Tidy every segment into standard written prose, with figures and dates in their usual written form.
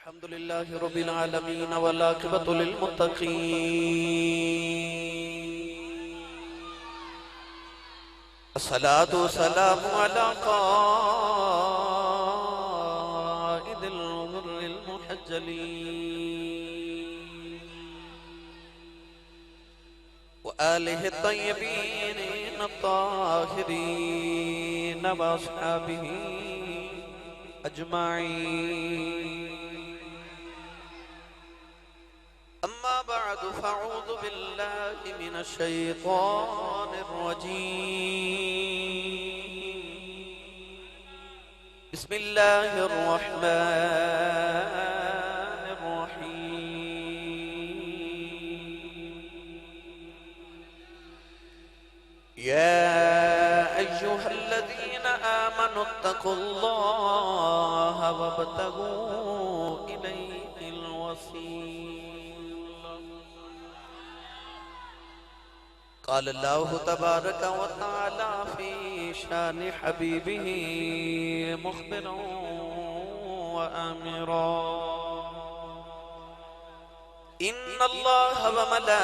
الحمد لله رب العالمين والعاقبة للمتقين الصلاة والسلام على قائد الغر المحجلين وآله الطيبين الطاهرين وأصحابه أجمعين أما بعد فأعوذ بالله من الشيطان الرجيم بسم الله الرحمن الرحيم يا أيها الذين آمنوا اتقوا الله وابتغوا إليه الوسيلة قال الله تبارك وتعالى في شان حبيبه مخبرا وآمرا إن الله وملائكته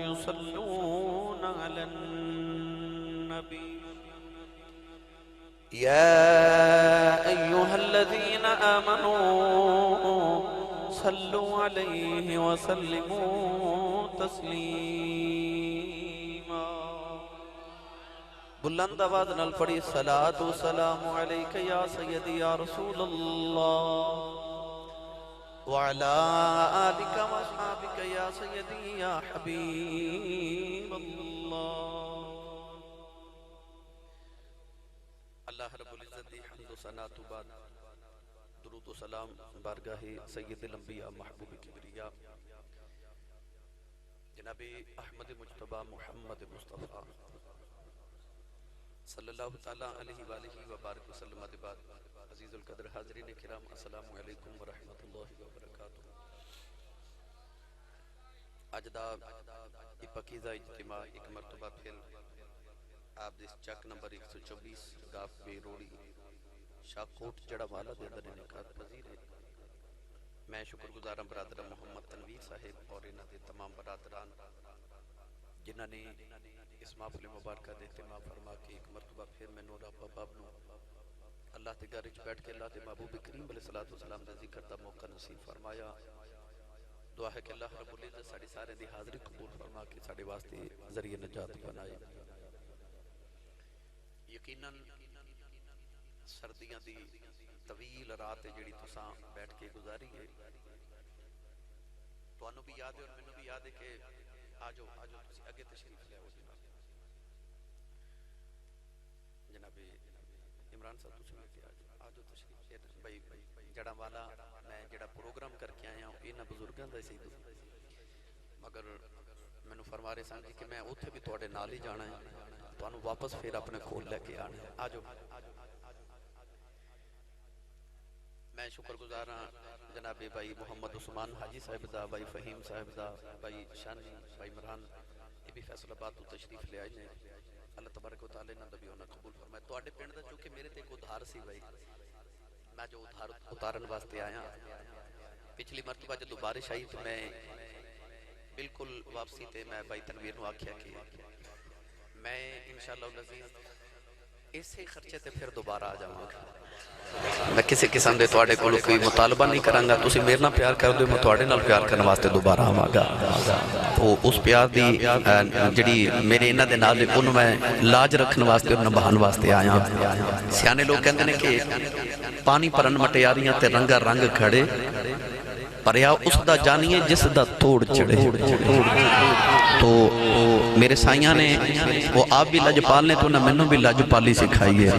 يصلون على النبي يا أيها الذين آمنوا صلوا عليه وسلموا تسليما بلند آواز نال پڑھی صلاۃ و سلام علیک یا سیدی یا رسول اللہ وعلى آلك وصحابك يا سيدي يا حبيب الله اللہ رب العزت دی حمد و ثنا تو بعد درود و سلام بارگاہ سید الانبیاء محبوب کبریا جناب احمد مجتبی محمد مصطفیٰ صلی اللہ تعالی علیہ وآلہ وبارک وسلم بعد عزیز القدر حاضرین کرام السلام علیکم ورحمۃ اللہ وبرکاتہ۔ اج دا پاکیزہ اجتماع ایک مرتبہ پھر آپ دس چک نمبر 124 گاف بے روڑی شاکوٹ جڑا والا دے در انعقاد پذیر ہے۔ میں شکر گزارا برادر محمد تنویر صاحب اور انہاں دے تمام برادران جنہاں نے اس محفل مبارکہ دے اہتمام فرما کے ایک مرتبہ پھر میں نور رب باب نو اللہ تے گھر وچ بیٹھ کے اللہ دے محبوب کریم علیہ الصلوۃ والسلام دا ذکر دا موقع نصیب فرمایا۔ دعا ہے کہ اللہ رب العزت ساڈی سارے دی حاضری قبول فرما کے ساڈے واسطے ذریعہ نجات بنائے۔ یقیناً سردیاں دی طویل رات جڑی تساں بیٹھ کے گزاری ہے، تانوں بھی یاد ہے اور مینوں بھی یاد ہے کہ آجو تسی اگے تشریف لے آؤ جناب عمران صاحب تسی آجو تشریف لے بھائی جڑا والا میں جڑا پروگرام کر کے آیا ہوں انہاں بزرگاں دا سی مگر مینوں فرما رہے سن کہ میں اوتھے بھی تواڈے نال ہی جانا ہے، تانوں واپس پھر اپنے کول لے کے آنا ہے۔ آجو میں شکر گزار ہاں جناب بھائی محمد عثمان حاجی صاحب دا، بھائی فہیم صاحب دا، بھائی شانی، بھائی مرحان، یہ بھی فیصل آباد تو تشریف لے آئے ہیں۔ اللہ تبارک و تعالی نے بھی انہاں قبول فرمائے۔ تواڈے پنڈ دا چونکہ میرے تے ایک ادھار سی بھائی، میں جو ادھار اتارن واسطے آیا، پچھلی مرتبہ جدو بارش آئی تو میں بالکل واپسی تے میں بھائی تنویر نو آکھیا کہ میں انشاءاللہ العزیز اسی خرچے تے پھر دوبارہ آ جاؤں گا۔ میں کسی قسم دے تواڈے کولوں کوئی مطالبہ نہیں کراں گا، تسی میرے نال پیار کر دیو، میں تواڈے نال پیار کرن واسطے دوبارہ آواں گا۔ تو اس پیار دی جڑی میرے انہاں دے نال اونوں میں لاج رکھن واسطے اور نبھان واسطے آیا۔ سیانے لوگ کہندے نے کہ پانی پرن مٹیاریاں تے رنگا رنگ کھڑے، پر یا اس دا جانیے جس دا توڑ چڑھے۔ تو میرے سائیاں نے وہ آپ بھی لجپال نے تو نہ منوں بھی لجپالی سکھائی ہے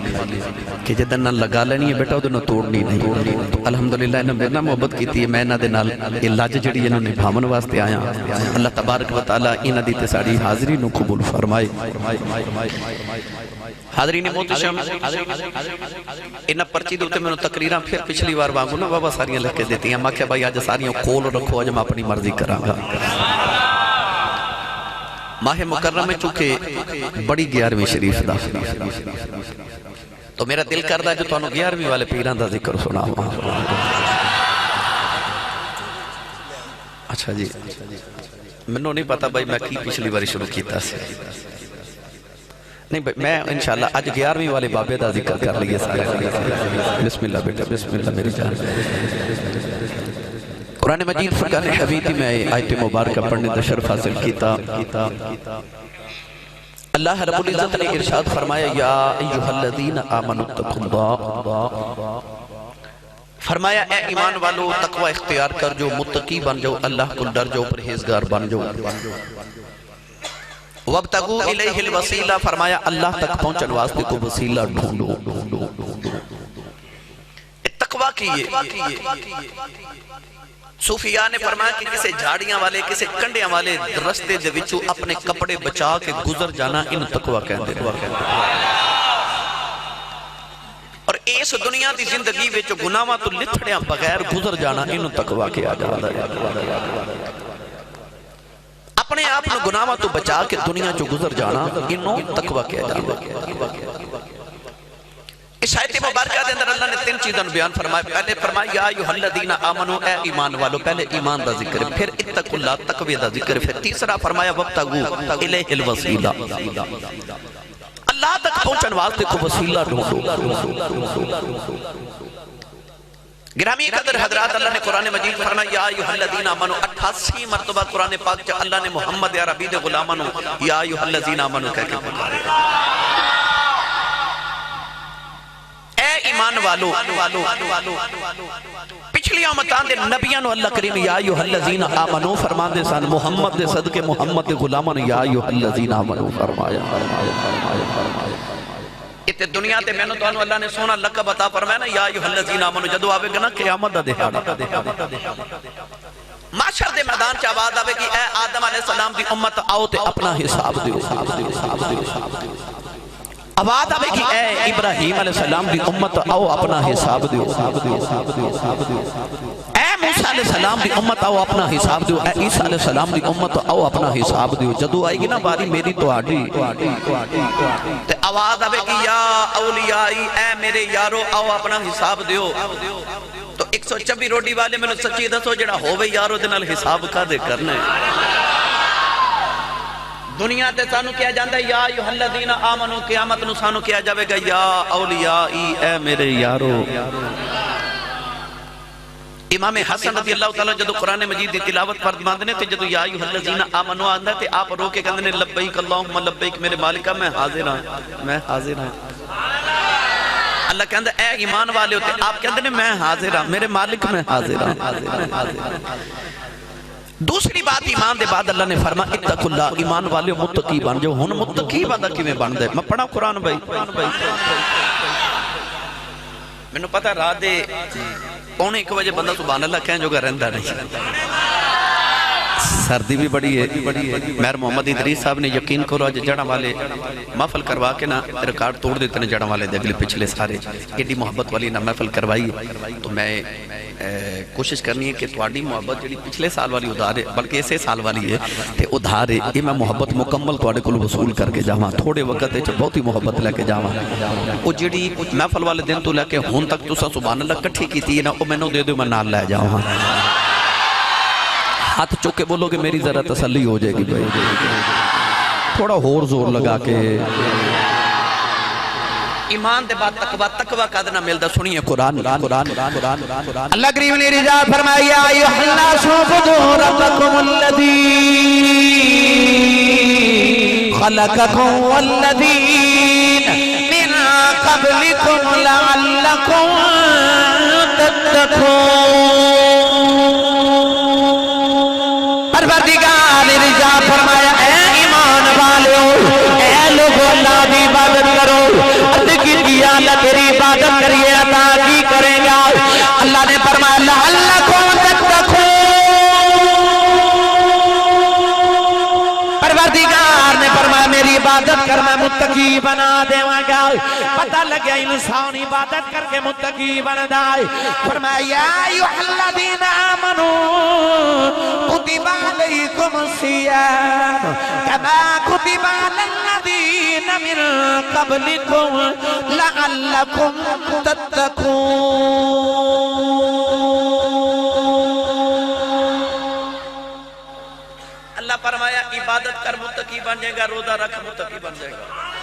کہ جدن نہ لگا لینی ہے بیٹا ادھر نہ توڑنی نہیں۔ تو الحمدللہ انہوں میرے نہ محبت کیتی ہے، میں انہوں دے نال یہ لج جڑی انہوں نے بھامن واسطے آیا۔ اللہ تبارک و تعالی انہوں دی تے ساڑی حاضری نو قبول فرمائے۔ حاضرین محتشم انہا پرچی دوتے میں تقریران پھر پچھلی بار وانگو نا بابا ساریاں لکھ کے دیتی ہیں، ماں کہا بھائی آج ساریاں کھول رکھو، آج میں اپنی مرضی کراں گا۔ ماہ مکرم میں چونکہ بڑی 11ویں شریف دا تو میرا دل کردہ جو تانوں 11ویں والے پیران دا ذکر سنا ہوا. اچھا جی منوں نہیں پتا بھائی میں کی پچھلی باری شروع کیتا سے نہیں بھائی میں انشاءاللہ آج 11ویں والے بابے دا ذکر کر لیے سارے. بسم اللہ بیٹا بسم اللہ میری جان. قرآن مجید فرقان حمیدی میں آیت مبارکہ پڑھنے دا شرف حاصل کیتا. اللہ رب العزت نے ارشاد فرمایا یا ایہا الذین آمنوا اتقوا اللہ، فرمایا اے ایمان والو تقوی اختیار کر جو متقی بن جاؤ، اللہ کو ڈر جاؤ، پرہیزگار بن جاؤ. وابتغوا الیہ الوسیلہ، فرمایا اللہ تک پہنچن واسطے کو وسیلہ ڈھونڈو. تقوی کیے صوفیاء نے فرمایا کہ کسے جھاڑیاں والے کسے کنڈیاں والے رستے دے وچوں اپنے کپڑے بچا کے گزر جانا ان تقوی کہندے. اور اس دنیا دی زندگی وچ گناہاں تو لتھڑیاں بغیر گزر جانا ان تقوی کہا جاتا ہے. اپنے آپ نو گناہاں تو بچا کے دنیا چو گزر جانا انہوں تقوی کہا جاتا ہے. اس آیت مبارکہ دے اندر اللہ نے 3 چیزاں بیان فرمایا. پہلے فرمایا یا ایھا الذین آمنوا، اے ایمان والو. پہلے ایمان دا ذکر ہے، پھر اتقوا اللہ تقوی دا ذکر ہے، پھر تیسرا فرمایا وابتغوا الیہ الوسیلہ، اللہ تک پہنچن واسطے کو وسیلہ ڈھونڈو. گرامی قدر حضرات اللہ نے قرآن مجید فرمایا یا ایھا الذین آمنوا 88 مرتبہ قرآن پاک چا اللہ نے محمد عربی دے غلامانو یا ایھا الذین آمنوا کہہ کے پکارے. اے ایمان والو. پچھلی آمتان دے نبیان اللہ کریم یا ایھا الذین آمنوا فرمان دے سان، محمد دے صدقے محمد دے غلامان یا ایھا الذین آمنوا فرمایا. اتے دنیا تے میں نے تو اللہ نے سونا لقب عطا فرمایا نا یا ایھا الذین آمنوا. جدو آوے گا نا قیامت دا دہاڑا، معاشر دے میدان چ آواز آوے گی اے آدم علیہ السلام دی امت آؤ تے اپنا حساب دیو. آواز آوے گی اے ابراہیم علیہ السلام دی امت آؤ اپنا حساب دیو. اے موسیٰ علیہ السلام دی امت آؤ اپنا حساب دیو. اے عیسیٰ علیہ السلام دی امت آؤ اپنا حساب دیو. جدو آئے گی نا باری میری تو آڈی تے آواز آوے گی یا اولیائی، اے میرے یارو آؤ اپنا حساب دیو. تو 126 روڈی والے میں نے سچی دسو جڑا ہووے یارو دنال حساب کا دے کرنے. دنیا تے سانو کیا جاندہ یا ایھا الذین آمنوا، قیامت نو سانو کیا جاوے گا یا اولیائی، اے میرے یارو. امام حسن رضی اللہ تعالیٰ جدو قرآن مجید دی تلاوت فرماندے تے جدو یا ایھا الذین آمنوا آندا تے آپ رو کے کہندے نے لبیک اللہم لبیک، میرے مالکہ میں حاضر ہاں، میں حاضر ہاں. اللہ کہندے اے ایمان والے ہوتے، آپ کہندے نے میں حاضر ہاں، میرے مالک میں حاضر ہاں. دوسری بات ایمان دے بعد اللہ نے فرمایا اتقوا اللہ، ایمان والے متقی بن جاؤ. ہن متقی بندہ کیویں بن دے؟ میں پڑھا قرآن بھائی. مینوں پتہ رات دے 1:45 بجے بندہ سبحان اللہ کہن جو گا رہندا نہیں. سردی بھی بڑی ہے. مہر محمد ادریس صاحب نے یقین کرو آج جڑا والے محفل کروا کے نا ریکارڈ توڑ دیتے ہیں. جڑا والے دے اگلے پچھلے سارے ایڈی محبت والی نا محفل کروائی. تو میں کوشش کرنی ہے کہ تواڈی محبت جڑی پچھلے سال والی ادھار ہے بلکہ اسے سال والی ہے تے ادھار ہے یہ میں محبت مکمل تواڈے کول وصول کر کے جاواں. تھوڑے وقت وچ بہت ہی محبت لے کے جاواں. او جڑی محفل والے دن تو لے کے ہن تک تساں سبحان اللہ کٹھی کیتی ہے نا، او مینوں دے دیو میں نال لے جاواں. ہاتھ چوکے بولو کہ میری ذرا تسلی ہو جائے گی بھائی. تھوڑا اور زور لگا کے ایمان دے بعد تقوی کا ادنا ملدا. سنیے قرآن. اللہ کریم نے ارشاد فرمایا یا ایھا الناس اعبدوا ربکم الذی خلقکم والذین من قبلکم لعلکم تتقون. پروردگار نے ارشاد فرمایا اے ایمان والو، اے لوگو اللہ دی عبادت کرو. اللہ تیری عبادت کریے عطا کی کرے گا. اللہ نے فرمایا لعلکم تتقون. پروردگار نے فرمایا میری عبادت کر میں متقی بنا دے گا. پتہ لگیا انسان عبادت کر کے متقی بن جائے فرمایا یا ایھا الذین آمنوا کتب علیکم الصیام کما کتب علی الذین من قبلکم لعلکم تتقون اللہ فرمایا عبادت کر متقی بن جائے گا روزہ رکھ متقی بن جائے گا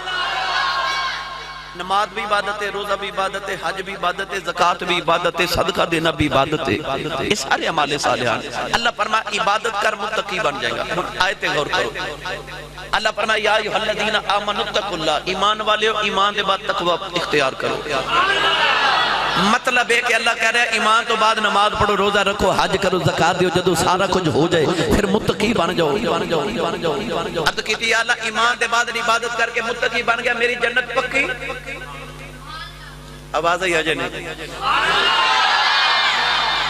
نماز بھی عبادت ہے روزہ بھی عبادت ہے حج بھی عبادت ہے زکوٰۃ بھی عبادت ہے صدقہ دینا بھی عبادت ہے یہ سارے اعمال صالحات اللہ فرمایا عبادت کر متقی بن جائے گا آیت غور کرو اللہ فرمایا یا ایھا الذین آمنوا اتقوا اللہ ایمان والے ایمان دے بعد تقوی اختیار کرو مطلب ہے کہ اللہ کہہ رہا ہے ایمان تو بعد نماز پڑھو روزہ رکھو حج کرو زکات دیو جدو سارا کچھ ہو جائے پھر متقی بن جاؤ عرض کیتی یا اللہ ایمان دے بعد عبادت کر کے متقی بن گیا میری جنت پکی آواز آئی آجے نہیں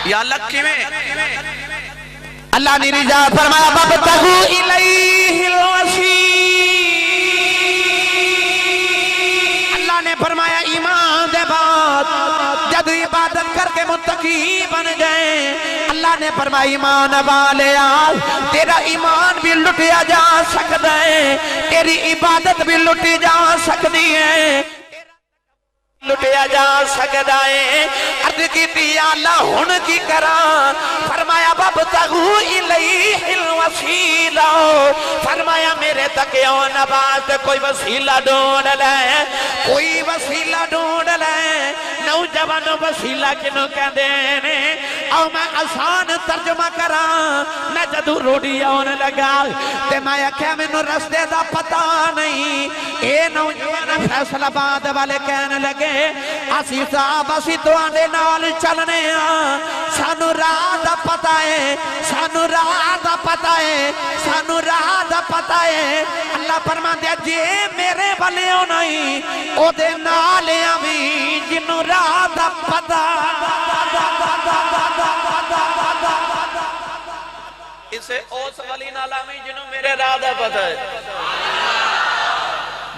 یا اللہ کیویں اللہ نے رجا فرمایا وابتغوا الیہ الوسیلہ اللہ نے فرمایا ایمان دے بعد جب عبادت کر کے متقی بن گئے اللہ نے فرمایا ایمان والے آج تیرا ایمان بھی لٹیا جا سکتا ہے تیری عبادت بھی لٹی جا سکتی ہے لٹیا جا سکتا ہے عرض کی تھی اللہ ہن کی کران فرمایا وابتغوا الیہ الوسیلہ فرمایا میرے تک یوں نبات کوئی وسیلہ ڈھونڈ لے کوئی وسیلہ ڈھونڈ لے نوجوان وسیلہ کنو کہہ دینے او میں آسان ترجمہ کران میں جدو روڑی آن لگا تے میں کہہ میں رستے دا پتا نہیں اے نوجوان فیصل آباد والے کہنے لگے اسی صاحب اسی تو آنے نال چلنے سانو راہ دا پتا ہے سانو راہ دا پتا ہے سانو راہ دا پتا ہے اللہ فرمان دیا جے میرے والے ہو نہیں او دے نالے آمی جنو راہ دا پتا اسے اوس والی نالامی جنو میرے راہ دا پتا ہے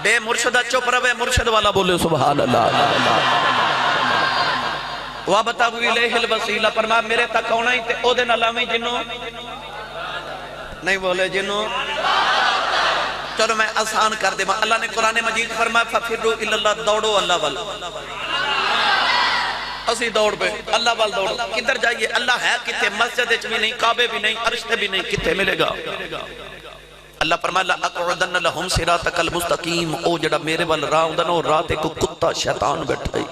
بے مرشدہ چپ رہے مرشد والا بولے سبحان اللہ وابتغوا الیہ الوسیلہ فرمایا میرے تک ہونا ہی تے او دے نالامی جنو نہیں بولے جنو چلو میں آسان کر دے اللہ نے قرآن مجید فرمایا فَفِرُّوا إِلَى اللَّهِ دوڑو اللہ وال اسی دوڑ پہ اللہ وال دوڑو کدھر جائیے اللہ ہے کتے مسجد بھی نہیں کعبے بھی نہیں عرش بھی نہیں کتے ملے گا اللہ فرمایا لَأَقْعُدَنَّ لَهُمْ صِرَاطَكَ الْمُسْتَقِيمَ او جڑا میرے وال راہ ہوندا نا او راہ تے کو کتا شیطان بیٹھا ہی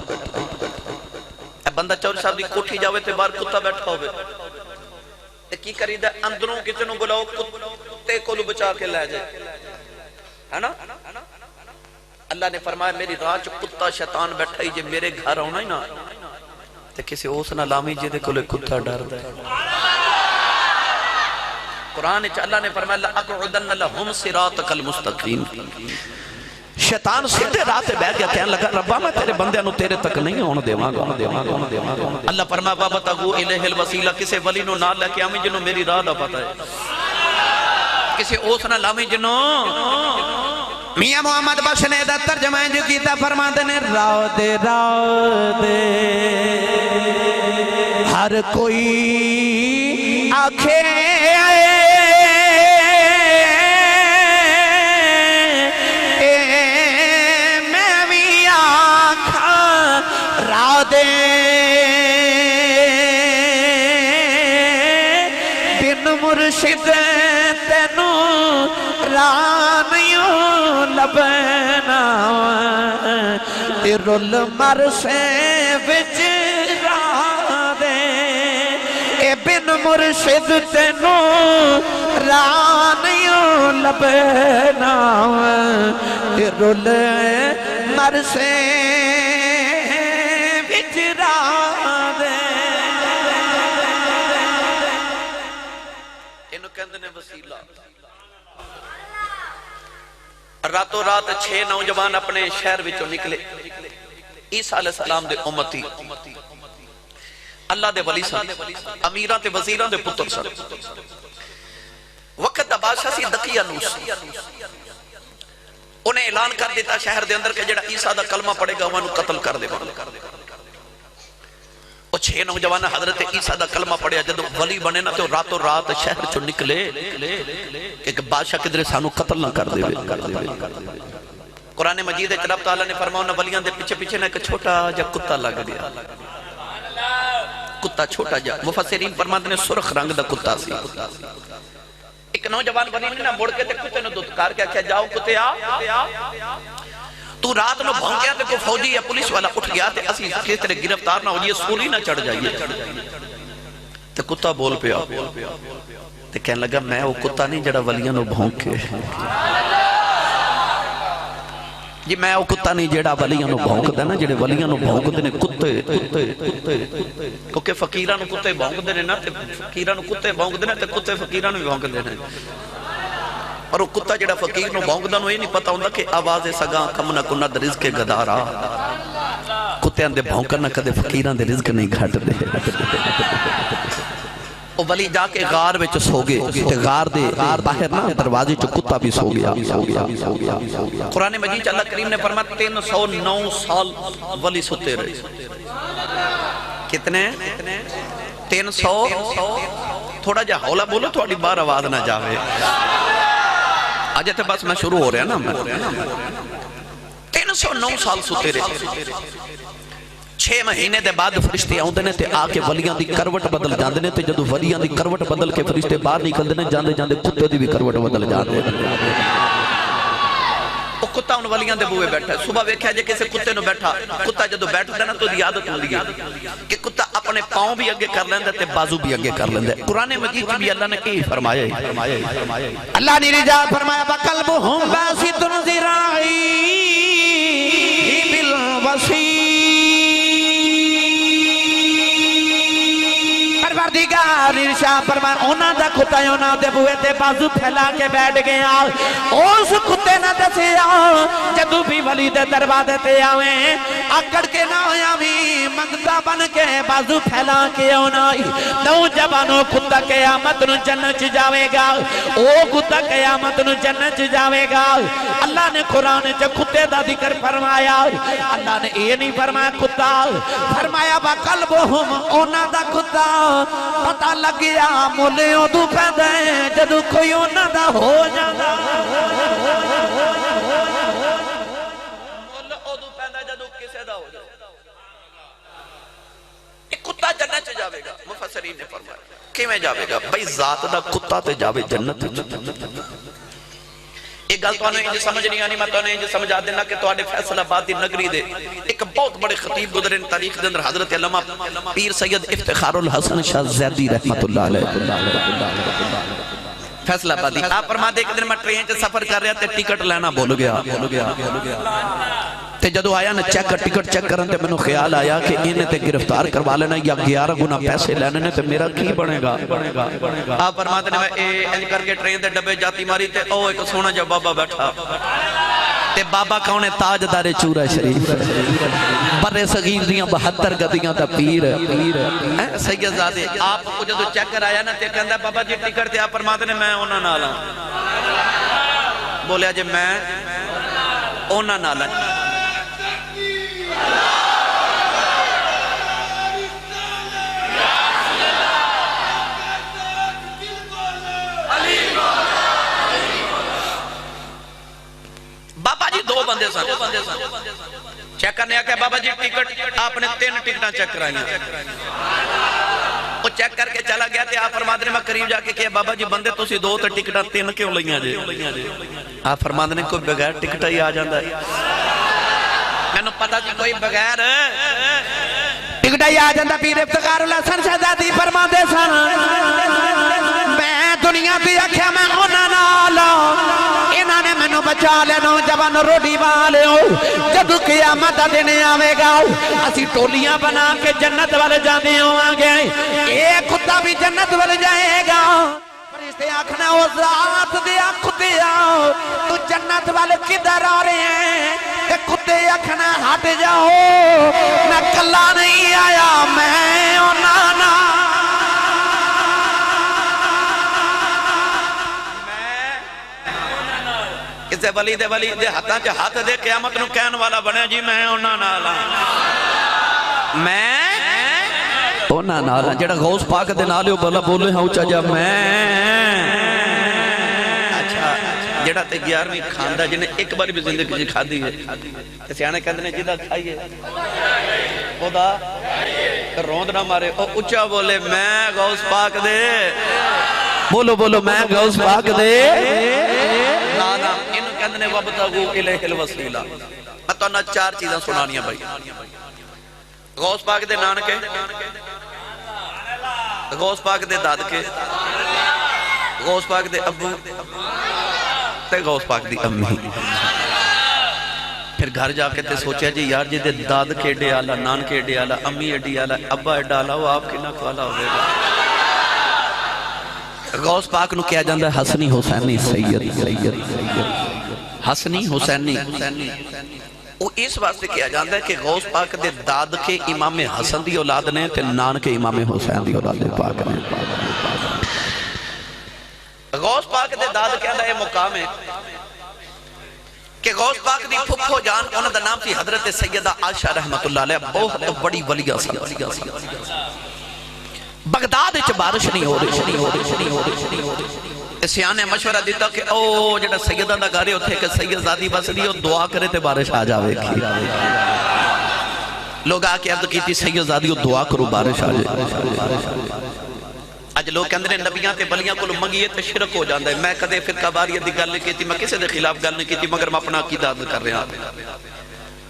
بندہ چور صاحب دی کوٹھی جاوے تے باہر کتا بیٹھا ہوئے تے کی کری دا اندروں کچنوں بلاؤ کتے کو بچا کے لے جائے ہے نا اللہ نے فرمایا میری راہ چ کتا شیطان بیٹھا ہی جے میرے گھر ہونا ہی نا تے کسی اوس نہ لامی جے دے کولے کتا ڈر دے قرآن چ اللہ نے فرمایا لَأَقْعُدَنَّ لَهُمْ صِرَاطَكَ الْمُسْتَقِيمَ شیطان سیدھے راہ تے بیٹھ گیا کہنے لگا ربا میں تیرے بندے نو تیرے تک نہیں ہونے دیواں گا اللہ فرمایا وابتغوا الیہ الوسیلہ کسے ولی نو نال لے کے آمی جنوں میری راہ دا پتہ ہے کسے اوس نہ لامی جنوں میاں محمد بخش نے دا ترجمہ جو کیتا فرماتے نے راہ دے ہر کوئی آنکھیں بن مرشد تینو رانیوں لبنا رل مرسے وچ راہ دے اے بن مرشد تینو رانیوں لبنا رل مرسے راتوں رات 6 نوجوان اپنے شہر وچوں نکلے عیسیٰ علیہ السلام دے امتی اللہ دے ولی سن امیراں تے وزیراں دے پتر سن وقت دا بادشاہ سی دقیانوس انہیں اعلان کر دیتا شہر دے اندر کہ جڑا عیسیٰ دا کلمہ پڑے گا انہوں قتل کر دے گا. وہ 6 نوجوان حضرت عیسیٰ دا کلمہ پڑھیا جدو ولی بنے نا تو راتوں رات شہر چو نکلے کہ بادشاہ کدھر سانو قتل نہ کر دے. قرآن مجید رب تعالیٰ نے فرماؤ ولیاں دے پیچھے پیچھے نہ ایک چھوٹا جا کتا لگ گیا. کتا چھوٹا جا مفسرین فرماتے نے سرخ رنگ دا کتا سی. ایک نوجوان ولی نے مڑ کے تے کتے نے دھتکار کے کہا جاؤ کتے آ تو رات نو بھونگ گیا تے کوئی فوجی یا پولیس والا اٹھ گیا تے اسی کس طرح گرفتار نہ ہو جائے سولی نہ چڑھ جائیے. تے کتا بول پیا تے کہنے لگا میں وہ کتا نہیں جڑا ولیاں نو بھونگ کے جی میں وہ کتا نہیں جڑا ولیاں نو بھونگ دے نا جڑے ولیاں نو بھونگ دے نے کتے کیونکہ فقیران نو کتے بھونگ دے نا تے فقیران نو کتے بھونگ دے نا تے کتے فقیران نو بھونگ دے نا. اور وہ کتا جڑا فقیر نو بھونگ دے نو یہ نہیں پتا ہوندہ کہ آواز سگاں کم نہ کند رزق گدارا. کتے اندے بھونکر نہ کدے فقیران دے رزق نہیں گھٹ دے. وہ ولی جا کے غار وچ سو گئے تے غار دے باہر نا دروازے چ کتا بھی سو گیا. قرآن مجید اللہ کریم نے فرمایا 309 سال ولی سوتے رہے. کتنے 300 تھوڑا جا حولا بولو تھوڑی بار آواز نہ جاوے. آج تے بس میں شروع ہو رہا نا 309 سال سوتے رہے. 6 مہینے دے بعد فرشتے آؤں دینے تے آکے ولیاں دی کروٹ بدل جاندے نے تے جدو ولیاں دی کروٹ بدل کے فرشتے باہر نکل دینے جاندے جاندے کتے دی بھی کروٹ بدل جاندے. وہ کتا ان ولیاں دے بوئے بیٹھا ہے. صبح ویکھا جے کسے کتے نو بیٹھا کتا جدو بیٹھا دینا تو دی عادت ہوں لگی کہ کتا اپنے پاؤں بھی اگے کر لیندے تے بازو بھی اگے کر لیندے. قرآن مجید بھی اللہ نے کی فرمایا اللہ نے رجاء فرمایا وَقَلْبُهُمْ بَاسِطٌ ذِرَاعِهِ بِالْوَسِيلِ. پروردگار ارشاد فرمایا اونا دا کتا اونا دے بوئے تے بازو پھیلا کے بیٹھ گیا. اس کتے نہ دسیا جدو بھی ولی دے دروازے تے آویں اکڑ کے نہ آویں منگتا بن کے بازو پھیلا کے اونا نوجوانوں کتا قیامت نو جنت جاوے گا. او کتا قیامت نو جنت جاوے گا. اللہ نے قرآن چ کتے دا ذکر فرمایا. اللہ نے یہ نہیں فرمایا کتا فرمایا وَقَلْبُهُمْ اونا دا کتا پتہ لگ گیا مولے ادو پیدا ہے جدو کوئی انہ دا ہو جانا. مولے ادو پیدا ہے جدو کسے دا ہو جانا. ایک کتا جنت جاوے گا. مفسرین نے فرمایا کہ میں جاوے گا بھئی ذات دا کتا تے جاوے جنت. ایک گل تو انہیں سمجھ نہیں آنی میں تو انہیں سمجھا دینا کہ تو آنے فیصل آبادی نگری دے ایک بہت بڑے خطیب گزرے تاریخ دے اندر حضرت علامہ پیر سید افتخار الحسن شاہ زیدی رحمت اللہ علیہ فیصل آبادی آپ فرما دے کہ دن میں ٹرین سے سفر کر رہا تے ٹکٹ لینا بھول گیا تے جدو آیا نا ٹکٹ چیک کرن تے منو خیال آیا کہ انہیں تے گرفتار کروا لینا یا 11 گنا پیسے لینے تے میرا کی بنے گا. آپ فرماتے نے میں انج کر کے ٹرین دے ڈبے جاتی ماری تے او ایک سونا جا بابا بیٹھا تے بابا کون تاجدار چورا شریف برے صغیر دیاں 72 گدیاں دا پیر سید زادے. آپ کو جدو چیک کر آیا نا تے کہندا بابا جی ٹکٹ تے آپ فرماتے نے میں انہاں نال ہاں. بولیا جی میں انہاں نال ہاں. بابا جی 2 بندے سن چیک کرنے آکے بابا جی ٹکٹ آپ نے 3 ٹکٹاں چیک کرائیں. وہ چیک کر کے چلا گیا تھے آپ فرماتے نے میں قریب جا کے کہا بابا جی بندے تو سی 2 تے ٹکٹاں 3 کیوں لئیاں جے. آپ فرماتے نے کوئی بغیر ٹکٹا ہی آ جاندہ ہے. میں نے پتا جی کوئی بغیر ٹکٹا ہی آ جاندہ. پیر افتخار الحسن شہزادی فرماتے سن میں دنیا بھی آکھیا میں ہونا نالا انہاں نے میں نو بچا لے نوجوان روٹی والے ہو جدو قیامت دینے آوے گا اسی ٹولیاں بنا کے جنت والے جانے ہوں گے. ایک کتا بھی جنت والے جائے گا. فرشتے آکھنا وہ ذات دیا کتیا تو جنت والے کدھر آ رہے ہیں کہ کتے آکھنا ہٹ جاؤ میں کلا نہیں آیا میں نانا تے ولی دے ہاتھاں چ ہاتھ دے قیامت نو کہن والا بنے جی میں انہاں نال ہاں میں اونا نالا جڑا غوث پاک دے نالے بولا بولے ہاں اچھا جا میں اچھا جڑا تے 11ویں کھاندا جنہیں ایک بار بھی زندگی جی کھا دی ہے تے سیانے کہندے نے جدا کھائیے خدا روند نہ مارے او اچھا بولے میں غوث پاک دے بولو بولو میں غوث پاک دے نانا انہوں کہندے نے وَبْتَغُوا إِلَيْهِ الْوَسِيلَہ میں تو نہ 4 چیزاں سنانیاں بھائی غوث پاک دے نانکے غوث پاک دے دادکے غوث پاک دے ابو تے غوث پاک دی امی پھر گھر جا کے تے سوچیا جی یار جی دے دادکے ڈے آلا نانکے ڈے آلا امی اڈی آلا ابا اڈا آلا وہ آپ کی نہ کوالا ہوئے گا غوث پاک نو کیا جاندہ ہے حسنی حسینی سید حسنی حسینی وہ اس واسطے کیا جاندہ ہے کہ غوث پاک دے داد کے امام حسن دی اولاد نے تے نان کے امام حسین دی اولاد پاک نے غوث پاک دے داد کے اندر یہ مقام ہے کہ غوث پاک دی پھپھو جان انہوں دا نام تھی حضرت سیدہ عائشہ رحمت اللہ علیہ بہت بڑی ولیہ سی بغداد اچھ بارش نہیں ہو رہی سیانے مشورہ دیتا کہ او جڑا سیدہ دا گارے ہوتے کہ سید زادی بس دی دعا کرے تے بارش آ جاوے کی لوگ آکے عرض کی تھی سید زادی دعا کرو بارش آ جائے اج لوگ کہندے نے نبیاں تے ولیاں کو منگیے تے شرک ہو جاندا ہے میں کدے فرقہ واریت دی گل نہیں کیتی میں کسے دے خلاف گل نہیں کیتی مگر میں اپنا عقیدہ کر رہا ہوں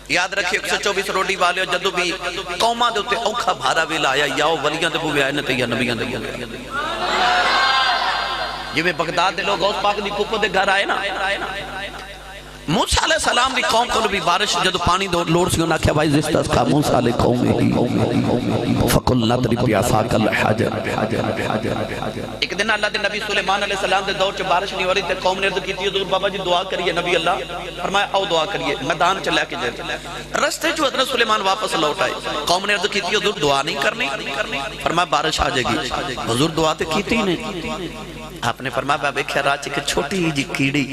یاد رکھیں 124 روٹی والے ہو جدو بھی قوماں دے ہوتے اوکھا بھارا ویل آیا یا وہ ولیاں دے بوے آئے نہ تے یا نبیاں دے بوے آئے یہ میں بغداد دے لوگ غوث پاک دی پھپھو دے گھر آئے نا موسیٰ علیہ السلام دی قوم کو بھی بارش جدو پانی دو لوڑ سی انہاں کیا بھائی زستس کا موسیٰ علیہ قوم ہی فقل نطری پیاساک اللہ حجر ایک دن اللہ دے نبی سلیمان علیہ السلام دے دور چ بارش نہیں ہو رہی تے قوم نے عرض کی تھی حضور بابا جی دعا کریے نبی اللہ فرمایا آؤ دعا کریے میدان چ لے کے جائے رستے جو حضرت سلیمان واپس لوٹ آئے قوم نے عرض کی تھی حضور دعا نہیں کرنی فرمایا بارش آ جائے گی حضور دعا تے کیتی نہیں آپ نے فرمایا بابے کھیرا چ کہ چھوٹی جی کیڑی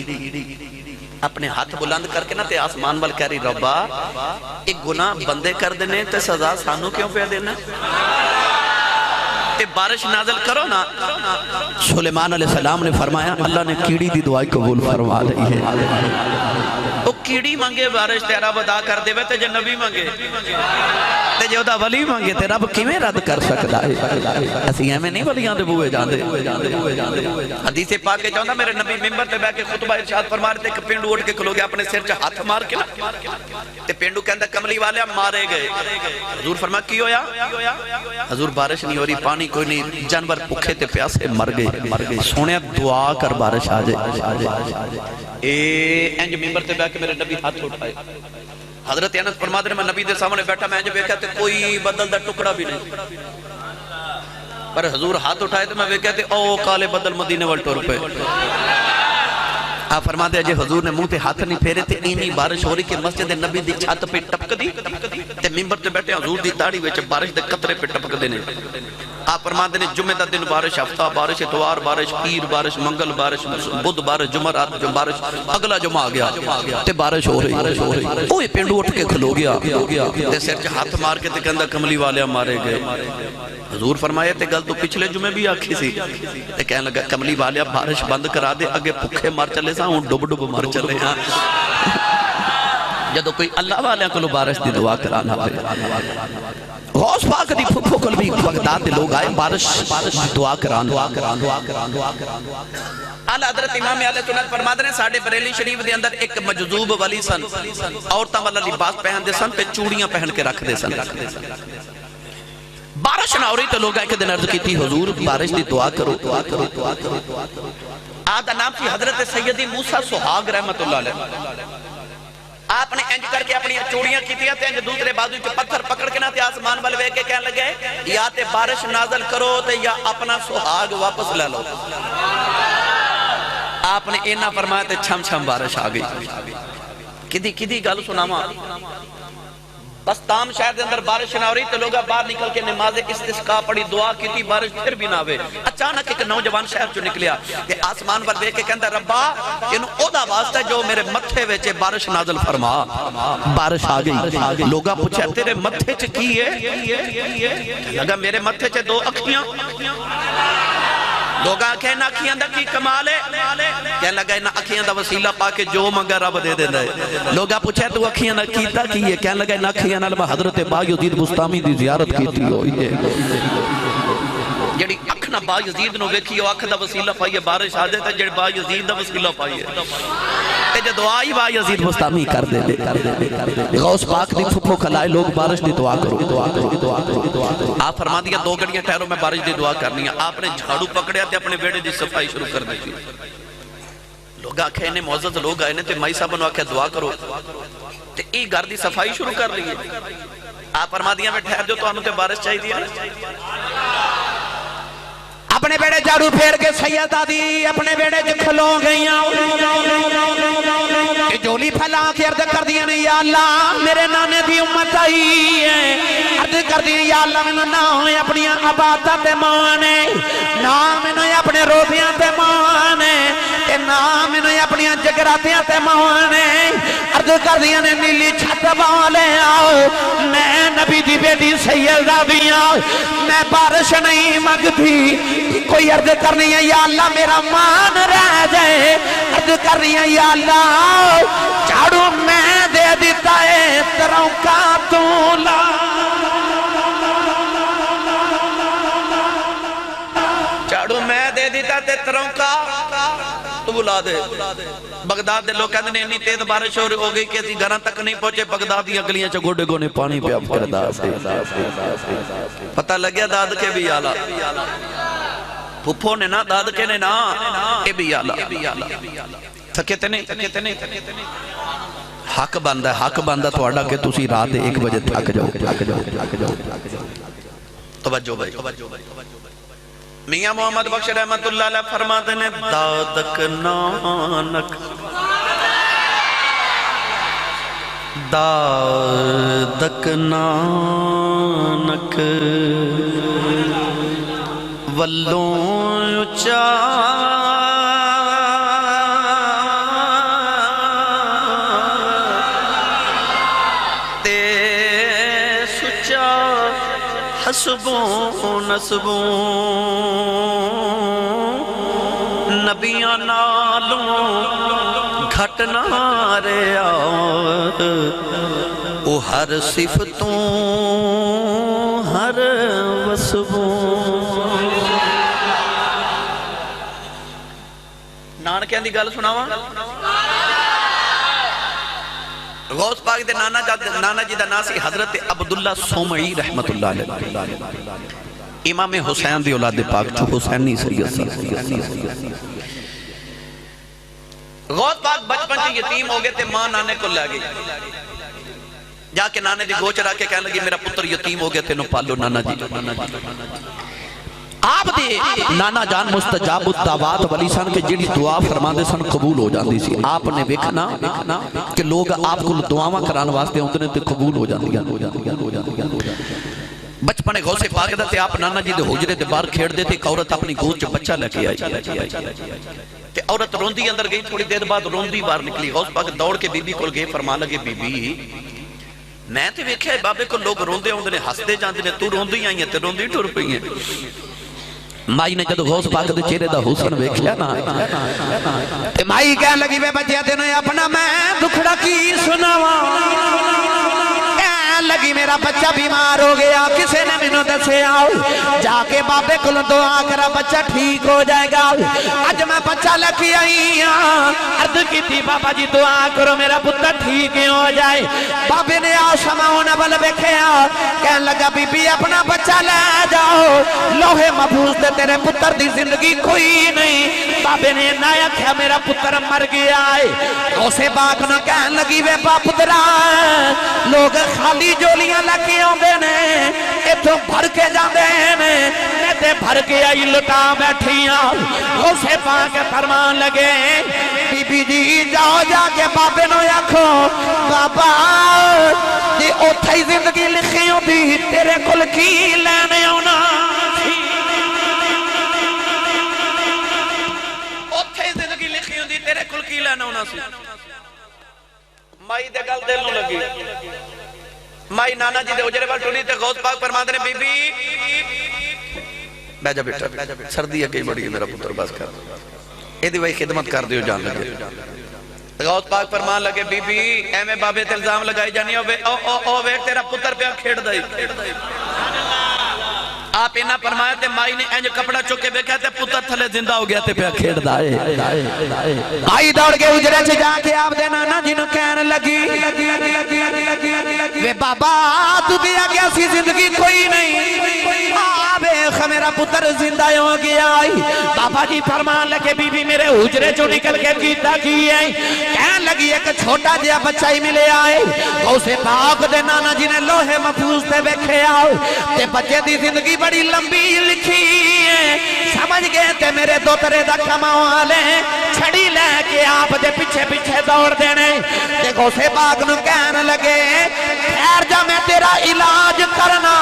اپنے ہاتھ بلند کر کے نا تے آسمان وال کہہ رہی ربا ایک گناہ بندے کر دینے تے سزا سانو کیوں پہ دینا تے بارش نازل کرو نا سلیمان علیہ السلام نے فرمایا اللہ نے کیڑی دی دعائی قبول فرما رہی ہے تو کیڑی مانگے بارش تیرا ودا کر دے تے جے نبی مانگے تے جے دا ولی مانگے تے رب کیویں رد کر سکدا ہے اسی ایویں نہیں ولیاں دے بوئے جاندے حدیث پاک چاہندا میرے نبی منبر تے بیٹھ کے خطبہ ارشاد فرما رہے تے ایک پینڈو اٹھ کے کھلو گیا اپنے سر چ ہاتھ مار کے تے پینڈو کہندا کملی والے مارے گئے حضور فرمایا کی ہویا حضور بارش نہیں ہو رہی پانی کوئی نہیں جانور بھوکے تے پیاسے مر گئے سونے دعا کر بارش آ جائے انج منبر تے بیٹھ کے میرے نبی ہاتھ اٹھائے حضرت انس فرماتے ہیں میں نبی دے سامنے بیٹھا میں انج دیکھا تے کوئی بدل دا ٹکڑا بھی نہیں پر حضور ہاتھ اٹھائے تے میں دیکھا تے او کالے بدل مدینے وال ٹر پے آپ فرماتے ہیں جے حضور نے منہ تے ہاتھ نہیں پھیرے تے اینی بارش ہو رہی کہ مسجد نبی دی چھت پہ ٹپک دی تے منبر تے بیٹھے حضور دی داڑھی وچ بارش دے قطرے پہ ٹپک دے نے آپ فرماتے ہیں جمعہ دا دن بارش ہفتہ بارش اتوار بارش پیر بارش منگل بارش بدھ بارش جمعرات جو بارش اگلا جمعہ آ گیا تے بارش ہو رہی اوہ پینڈو اٹھ کے کھلو گیا تے سر چ ہاتھ مار کے تے کہندا کملی والے مارے گئے حضور فرمایا تے گل تو پچھلے جمعے بھی آکھی سی تے کہنے لگا کملی والے بارش بند کرا دے اگے بھوکے مر چلے سا ہن ڈب ڈب مر چلے ہاں جدو کوئی اللہ والے کو بارش دی دعا کرانا غوث پاک دی پھپھو کل بھی بغداد دے لوگ آئے بارش دعا کران اعلی حضرت امام اہل سنت فرماتے ہیں ساڈے بریلی شریف دے اندر ایک مجذوب ولی سن عورتاں والا لباس پہن دے سن تے چوڑیاں پہن کے رکھ دے سن بارش نہ ہو رہی تو لوگ ایک دن عرض کی تھی حضور بارش دی دعا کرو آدھا نام تھی حضرت سیدی موسیٰ سہاگ رحمت اللہ علیہ آپ نے انج کر کے اپنی چوڑیاں کی تھی انج دوسرے بازو کے پتھر پکڑ کے نہ تے آسمان والے وے کے کہنے لگے یا تے بارش نازل کرو تے یا اپنا سہاگ واپس لے لو آپ نے اینا فرمایا تے چھم چھم بارش آ گئی کدی گل سناما بس تام شہر دے اندر بارش نہ ہو رہی تو لوگا باہر نکل کے نماز استسقاء پڑھی دعا کی تھی بارش پھر بھی نہ ہوئے اچانک ایک نوجوان شہر چو نکلیا کہ آسمان پر دیکھ کے کہندہ ربا انہوں اودا واسطہ جو میرے متھے ویچے بارش نازل فرما بارش آگئی لوگا پوچھا تیرے متھے چ کی ہے لگا میرے متھے چ دو اکھیاں لوگا کہنا اکھیاں دا کی کمال ہے کہنے لگا انہا اکھیاں دا وسیلہ پا کے جو منگا رب دے دینا ہے لوگا پوچھے تو اکھیاں دا کیتا کی ہے کہنے لگا انہا اکھیاں نالما حضرت بایزید بستامی دی زیارت کیتی ہوئی ہے جڑی اکھنا بایزید نو ویکھی ہو اکھ دا وسیلہ پائی ہے بارش آ جائے جڑی بایزید دا وسیلہ پائی ہے تے جو دعائی بایزید بستامی کر دے غوث پاک دی پھپھو کھلائے لوگ بارش دی دعا کرو آپ فرما دیا 2 گھڑیاں ٹھہرو میں بارش دی دعا کرنی ہے آپ نے جھاڑو پکڑیا تے اپنے بیڑے دی صفائی شروع کر دی لوگ آکھے انہیں معزز لوگ آئے تے مائی صاحب نے آکھے دعا کرو تے ای گھر دی صفائی شروع کر لی آپ فرما دیا میں ٹھہر جو تو انہوں تے بارش چاہی دیا اپنے بیڑے جھاڑو پھیر کے سیدہ دی اپنے بیڑے کھلو گئیاں کہ جولی پھیلا کے عرض کر دیا نہیں یا اللہ میرے نانے دی امت آئی ہے عرض کر دیا یا اللہ میں نہ ہوئے اپنی عبادت مانے نہ میں اپنے روزیاں تے مانے کہ نہ میں اپنی جگراتیاں تے مانے عرض کر دیا نے نیلی چھت والے آؤ میں نبی دی بیٹی سیدہ بھی آؤ میں بارش نہیں مانگتی کوئی عرض کرنی ہے یا اللہ میرا مان رہ جائے عرض کرنی ہے یا اللہ جھاڑو میں دے دیتا ہے تروں کا تولا جھاڑو میں دے دیتا ہے تروں کا تولا دے بغداد دے لوگ کہتے ہیں اتنی تیز بارش ہو گئی کہ اسی گھراں تک نہیں پہنچے بغداد دی اگلیاں چا گوڑے گونے پانی پہ آپ کردا پتہ لگیا داد کے بھی آلہ پھپھو نے نا داد کے نے نا اے بھی آلہ تھکیتے نہیں حق باندھا تو اڑا کہ تُسی رات 1 بجے تھک جاؤ توجہ بھائی میاں محمد بخش رحمت اللہ علیہ فرماتے ہیں دادک نانک دادک نانک واللوں اچا تے سچا حسبوں نسبوں نبیاں نالوں گھٹنا ریا او ہر صفتوں ہر وصفوں نانکیاں دی گل سناواں غوث پاک دے نانا جی دا ناسی حضرت عبداللہ سومعی رحمت اللہ علیہ امام حسین دی اولاد پاک چھو حسینی سید غوث پاک بچپن سے یتیم ہو گئے تھے ماں نانے کو لے گئی جا کے نانے دی گوچ رکھ کے کہنے لگی میرا پتر یتیم ہو گئے تھے نو پالو نانا جی آپ دے نانا جان مستجاب الدعوات ولی سن کے جڑی دعا فرما دے سن قبول ہو جاندی سی آپ نے ویکھنا کہ لوگ آپ کو دعاواں کران واسطے ہوندے تے قبول ہو جاندی بچپنے غوث پاک دا تے آپ نانا جی دے حجرے دے باہر کھیڑ دے تے ایک عورت اپنی گود چ بچہ لے کے آئی تے عورت روندی اندر گئی تھوڑی دیر بعد روندی باہر نکلی غوث پاک دوڑ کے بی بی کول گئے فرما لگے بی بی میں تے ویکھیا بابے کو لوگ روندے ہوندے نے ہسدے جاندے نے تو روندی آئی ہیں تے روندی ٹر پئی ہیں مائی نے جدو غوث پاک دے چہرے دا حسن ویکھیا نا تے مائی کہن لگی بے بچیا تینوں اپنا میں دکھڑا کی سناواں لگی میرا بچہ بیمار ہو گیا کسے نے منو دسے آؤ جا کے بابے کو دعا کرا بچہ ٹھیک ہو جائے گا آج میں بچہ لکی آئی عرض کی تھی بابا جی دعا کرو میرا پتر ٹھیک ہو جائے بابے نے آسماؤں نبل بیکھیا کہن لگا بی بی اپنا بچہ لے جاؤ لوہے محفوظ دے تیرے پتر دی زندگی کوئی نہیں بابے نے نایا کیا میرا پتر مر گیا ہے اسے باغ نہ کہن لگی وے با پترا لوگ خالی جولیاں لکی ہوندے نے اتھوں بھر کے جاندے نے میں تے بھر کے آئی لٹا بیٹھیاں اسے پاک فرمان لگے بی بی جی جاؤ جا کے بابے نو آکھو بابا جی اوتھے ہی زندگی لکھی ہوندی تیرے کول کی لینے آنا سی اوتھے ہی زندگی لکھی ہوندی تیرے کول کی لینا ہونا سی مائی دے گل دل نو لگی مائی نانا جی دے اجرے وال ٹولی تے غوث پاک فرماندے نے بی بی بیجا بیٹا سردی ہے کئی بڑی ہے میرا پتر بس کر اے دی وہی خدمت کر دیو جان لگے غوث پاک فرمان لگے بی بی اے میں بابے تے الزام لگائی جانی او ویک تیرا پتر پہ کھیڑ دائی آپ اینا فرمایا تے مائی نے اینج کپڑا چکے بیکھا تے پتر تھلے زندہ ہو گیا تے پہ کھیڑ دائے آئی دوڑ کے اجرے چ جا کے آپ دے نانا جی نو کہن لگی وے بابا تو بھی آگیا سی زندگی کوئی نہیں میرا پتر زندہ ہو گیا بابا جی فرمان لگے بی بی میرے حجرے چو نکل کے کیتا کی ہے کہن لگی ایک چھوٹا جیا بچہ ہی ملے آئے غوث پاک دے نانا جی نے لوہے محفوظ تے بیکھے آؤ تے بچے دی زندگی بڑی لمبی لکھی ہے سمجھ گئے تے میرے دوترے دا کماؤ آلے چھڑی لے کے آپ دے پیچھے پیچھے دوڑ دینے تے غوث پاک نو کہن لگے خیر جا میں تیرا علاج کرنا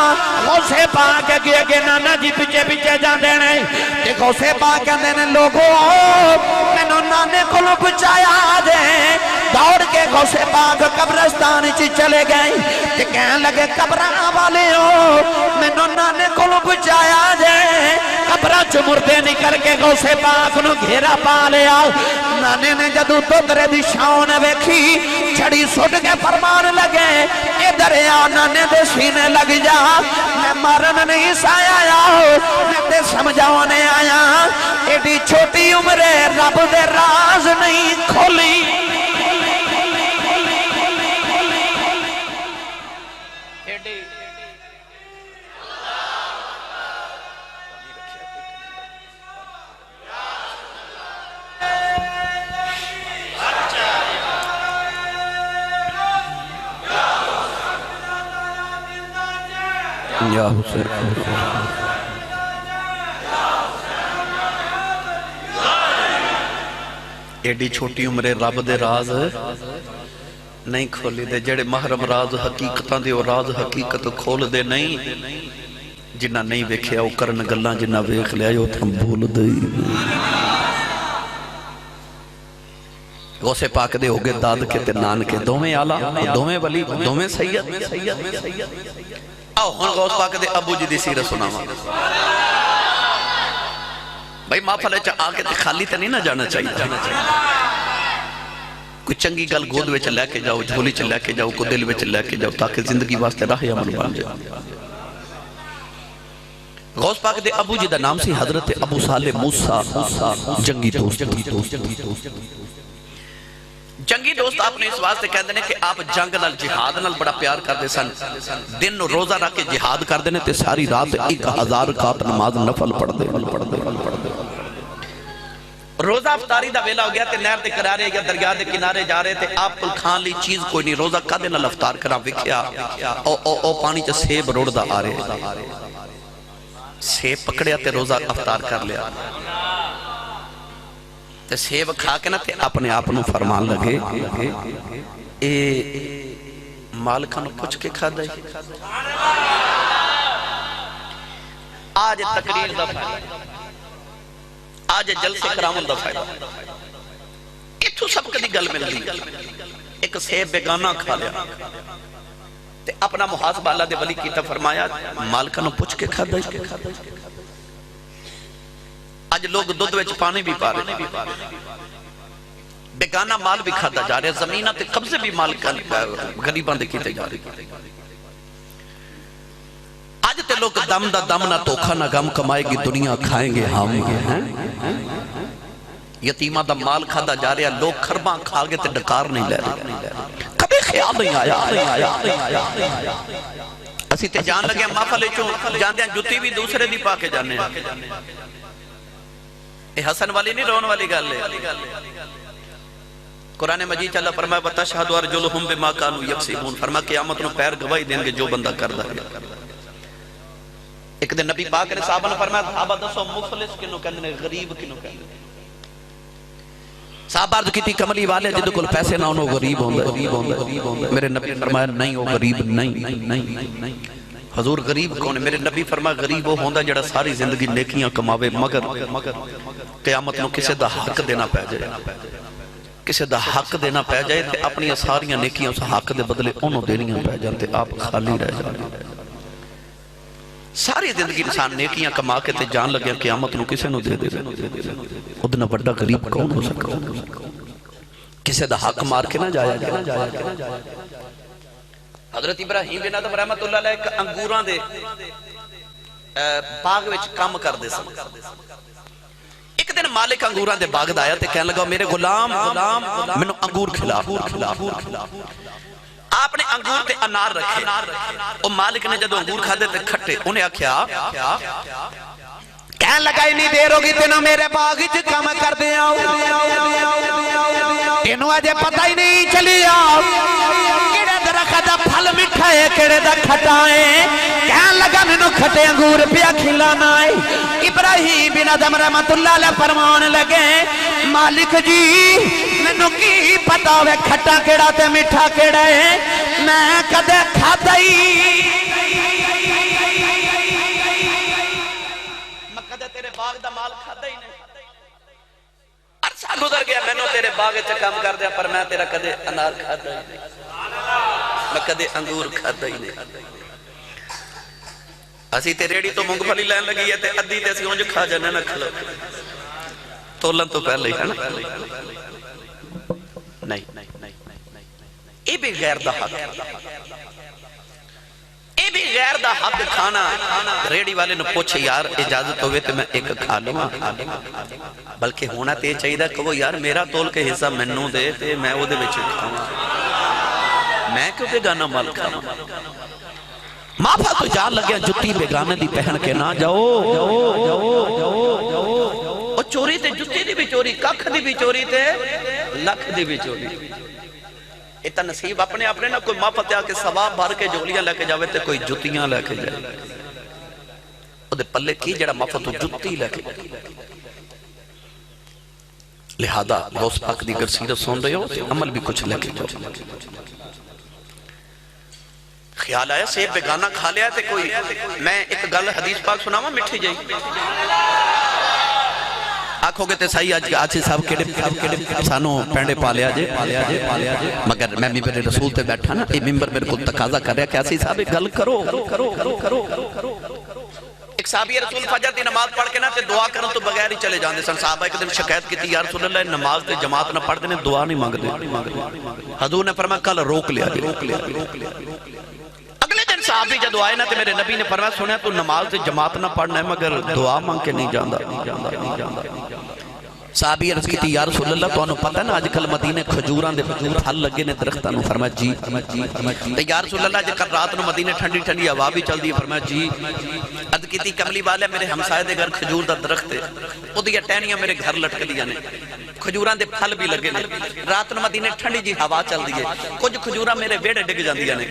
غوث پاک اگے نانا جی پیچھے پیچھے جان دینے تے غوث پاک کہندے لوگو مینوں نانے کولوں بچایا دے دوڑ کے غوث پاک قبرستان چ چلے گئے تے کہن لگے قبراں والیو مینوں نانے کولوں بچایا دے قبراں چ مردے نکل کے غوث پاک نو گھیرا پا لیا نانے نے جدو دوترے دی شاون ویکھی چھڑی سٹ کے فرمان لگے اے دریا نانے دے سینے لگ جا میں مارن نہیں سایا میں تے سمجھاونے آیا ایڈی چھوٹی عمرے رب دے راز نہیں کھولی یا حسین ایڈی چھوٹی عمرے رب دے راز نہیں کھولی دے جڑے محرم راز حقیقتاں دے اور راز حقیقت کھول دے نہیں جنہ نہیں ویکھیا او کرن گلاں جنہ ویکھ لیا او تھم بھول دئی غوث پاک دے ہوگے داد کے تے نان کے دومیں آلہ دومیں ولی دومیں سید آؤ ہن غوث پاک دے ابو جی دی سیرت سناواں بھائی ماں پھلے چا آگے تے خالی تے نہیں نہ جانا چاہیے کوئی چنگی گل گود وچ لے کے جاؤ جھولی چ لے کے جاؤ کو دل وچ لے کے جاؤ تاکہ زندگی واسطے راہ عمل بن جائے غوث پاک دے ابو جی دا نام سی حضرت ابو صالح موسیٰ جنگی دوست جنگی دوست آپ نے اس واسطے کہتے ہیں کہ آپ جنگ نال جہاد نال بڑا پیار کر دے سن دن نو روزہ رکھ کے جہاد کر دینے تے ساری رات 1000 رکعت نماز نفل پڑھ دے روزہ افطاری دا ویلا ہو گیا تے نہر دے کنارے یا دریا دے کنارے جا رہے تے آپ کل کھان لی چیز کوئی نہیں روزہ کدے نال افطار کرا وکھیا او پانی چ سیب روڑدا آ رہے سیب پکڑیا تے روزہ افطار کر لیا تے سیب کھا کے نا تے اپنے آپ نو فرمان لگے اے مالکہ نو پوچھ کے کھا دائی آج تقریر دا فائدہ آج جلسے کرامل دا فائدہ اتھو سب کدی گل مل دی ایک سیب بیگانہ کھا لیا تے اپنا محاسبہ اللہ دے ولی کیتا فرمایا مالکہ نو پوچھ کے کھا دائی آج لوگ دودھ وچ پانی بھی پا رہے بیگانہ مال بھی کھادا جا رہے زمینہ تے قبضے بھی مال غریبان دے کیتے جا رہے آج تے لوگ دم دا دم نہ توکھا نہ غم کمائے گی دنیا کھائیں گے ہم یتیمہ دا مال کھادا جا رہے لوگ کھرباں کھا گے تے ڈکار نہیں لے رہے کبھی خیال نہیں آیا اسی تے جان لگے ہم مافلے چوں جان دیں جتی بھی دوسرے دی پا کے جانے اے حسن والی نہیں رون والی گل ہے قرآن مجید اللہ فرمائے وَتَشْهَدُ أَرْجُلُهُمْ بِمَا كَانُوا يَكْسِبُونَ فرمائے قیامت نو پیر گواہی دیں گے جو بندہ کردا ہے ایک دن نبی پاک نے صحابہ نے فرمایا صحابہ دسو مفلس کنو کہندے غریب کنو کہندے صاحب عرض کی کملی والے جدو کل پیسے نہ انہوں غریب ہوں میرے نبی فرمایا نہیں وہ غریب نہیں حضور غریب کون ہے؟ میرے نبی فرمایا غریب وہ ہوندہ جڑا ساری زندگی نیکیاں کماوے مگر قیامت نو کسے دا حق دینا پہ جائے کسے دا حق دینا پہ جائے تے اپنی ساریاں نیکیاں اس حق دے بدلے انہوں دینیاں پہ جاتے آپ خالی رہ جاتے ساری زندگی انسان نیکیاں کما کے تے جان لگیا قیامت نو کسے نو دے دے ادنا بڑا غریب کون ہو سکتا کسے دا حق مار کے نہ جایا حضرت ابراہیم بن آدم رحمت اللہ علیہ ایک انگوراں دے باغ وچ کام کر دے سن ایک دن مالک انگوراں دے باغ دا آیا تے کہنے لگا میرے غلام منو انگور کھلا آپ نے انگور تے انار رکھے اور مالک نے جدو انگور کھا دے تے کھٹے انہیں آکھیا کہنے لگا ہی نہیں دیر ہوگی تینوں میرے باغ وچ کام کر دے آؤ تینوں آجے پتہ ہی نہیں چلی آؤ کیڑے درخت دا پھل مٹھا ہے کیڑے دا کھٹا ہے کہنے لگا میں نو کھٹے انگور پیا کھلانا ہے ابراہیم بن آدم رحمت اللہ علیہ فرمان لگے مالک جی میں نو کی پتا ہوئے کھٹا کیڑا تے مٹھا کیڑا ہے میں کدے کھاتا ہی میں کدے تیرے باغ دا مال کھاتا ہی نہیں عرصہ گزر گیا میں نو تیرے باغ تے کام کر دیا پر میں تیرا کدے انار کھاتا ہی نہیں میں کدے انگور کھاتا ہی نہیں اسی تے ریڑی تو مونگ پھلی لین لگی ہے تے ادھی تے اسی اونج کھا جانے نہ کھلو تولن تو پہلے ہی ہے نا نہیں اے بھی غیر دا حق اے بھی غیر دا حق کھانا ریڑی والے نے پوچھے یار اجازت ہوئے تے میں ایک کھا لوں بلکہ ہونا تے چاہیے دا کہ وہ یار میرا تول کے حصہ منوں دے تے میں وہ دے بچے کھاؤں میں کیوں بیگانہ مال کھاؤں مافا تو جان لگیا جتی بیگانے دی پہن کے نہ جاؤ اور چوری تے جتی دی بھی چوری ککھ دی بھی چوری تے لکھ دی بھی چوری اتنا نصیب اپنے اپنے نہ کوئی مافا تے آکے ثواب بھر کے جولیاں لے کے جاوے تے کوئی جتیاں لے کے جائے او دے پلے کی جڑا مافا تو جتی لے کے لہذا غوث پاک دی گر سیرت سن رہے ہو عمل بھی کچھ لے کے جاؤ خیال آیا سیب بیگانہ کھا لیا تے کوئی میں ایک گل حدیث پاک سناوا مٹھی جائی آنکھوں کے تے صحیح آج صاحب کیڑے سانوں پینڈے پالیا جے مگر میں ممبر رسول تے بیٹھا نا یہ ممبر میرے کو تقاضا کر رہا کہ ایسی صاحب گل کرو ایک صحابی رسول فجر دی نماز پڑھ کے نا تے دعا کرن تو بغیر ہی چلے جاندے سن صحابہ ایک دن شکایت کی تھی یا رسول اللہ نماز تے جماعت نہ پڑھ دینے دعا نہیں مانگ دے حضور نے فرمایا کل روک لیا اگلے دن صحابی جدو آئے نا تے میرے نبی نے فرمایا سنیا تو نماز تے جماعت نہ پڑھنا ہے مگر دعا مانگ کے نہیں جاندہ صحابی عرض کی تھی یا رسول اللہ تو انہوں پتہ ہے نا آج کل مدینے کھجوران دے پھل لگے نے درختہ نو فرمایا جی تے یا رسول اللہ جے کل رات نو مدینے ٹھنڈی ٹھنڈی ہوا بھی چل دی فرمایا جی عرض کی تھی کملی والے میرے ہمسائے دے گھر کھجور دا درخت ہے او دیا ٹہنیاں میرے گھر لٹک دیا نے کھجوران دے پھل بھی لگے نے رات نو مدینے ٹھنڈی جی ہوا چل دی ہے کچھ کھجوران میرے ویڑے ڈگ جاندیا نے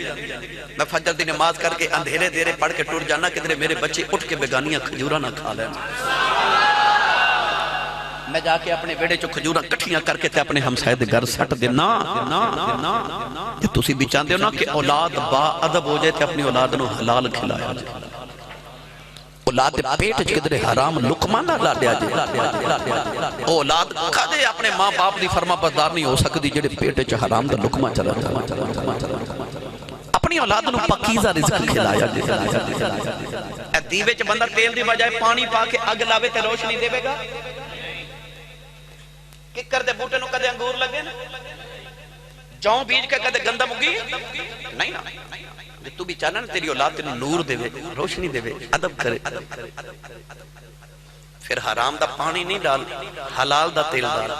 میں فجر دی نماز کر کے اندھیرے دیرے پڑھ کے ٹوٹ جانا کدھرے میرے بچے اٹھ کے بیگانیاں کھجوران نہ کھا لینا میں جا کے اپنے بیڑے چو کھجورہ کٹھیاں کر کے تے اپنے ہمسائے دے گھر سٹ دینا کہ تسی بھی چاہتے ہو نا کہ اولاد با ادب ہو جائے تے اپنی اولاد نو حلال کھلایا جائے اولاد پیٹ چکدرے حرام لقمہ نہ لاڈیا جائے اولاد کدے اپنے ماں باپ دی فرما بردار نہیں ہو سکتی جڑے پیٹ چ حرام دا لقمہ چلا جائے اپنی اولاد نو پکیزہ رزق کھلایا جائے دیوے چ بندہ تیل دی بجائے پانی پا کے اگ لاوے تے روشنی دے گا ککر دے بوٹے نو کدے انگور لگے نا جاؤں بیج کے کدے گندم اگی نہیں نا تو بھی چاہنا نا تیری اولاد تیری نور دے وے روشنی دے وے ادب کرے پھر حرام دا پانی نہیں ڈال حلال دا تیل ڈال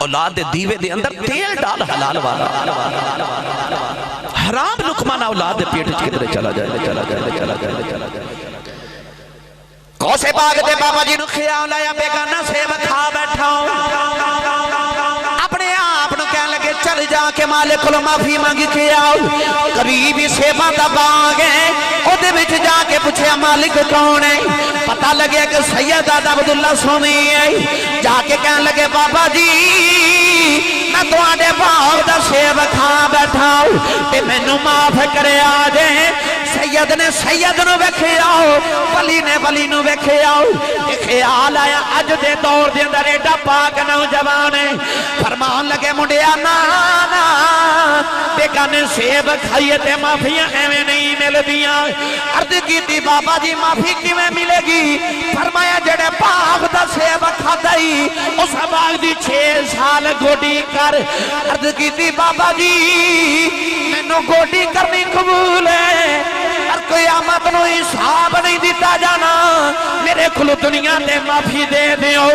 اولاد دے دیوے دے اندر تیل ڈال حلال والا حرام لقمہ نہ اولاد دے پیٹ چکدرے چلا جائے غوث پاک دے بابا جی نو خیال آیا بیگانہ سیب کھا بیٹھا اپنے آپ نو کہنے لگے چل جا کے مالک کو معافی مانگی کے آؤ قریبی سیباں دا باغ ہے او دے وچ جا کے پوچھے مالک کون ہے؟ پتہ لگے کہ سید عبداللہ سونی ہے۔ جا کے کہنے لگے بابا جی میں تواڈے باغ دا سیب کھا بیٹھا ہوں تے مینوں معاف کرے آجے۔ سید نے سید نو ویکھیا، ولی نے ولی نو ویکھیا، تے خیال آیا اج دے دور دے اندر ایڈا پاک نوجوان ہے۔ فرمان لگے منڈیا نا نا بیگانے سیب کھائیے تے معافیاں ایویں نہیں ملدیاں۔ عرض کیتی بابا جی معافی کیویں ملے گی؟ فرمایا جڑے باغ دا سیب کھادائی اس باغ دی 6 سال گوڈی کر۔ عرض کیتی بابا جی مینوں گوڈی کرنی قبول ہے، اور قیامت نو حساب نہیں دیتا جانا، میرے کھلو دنیا دے معافی دے دیو۔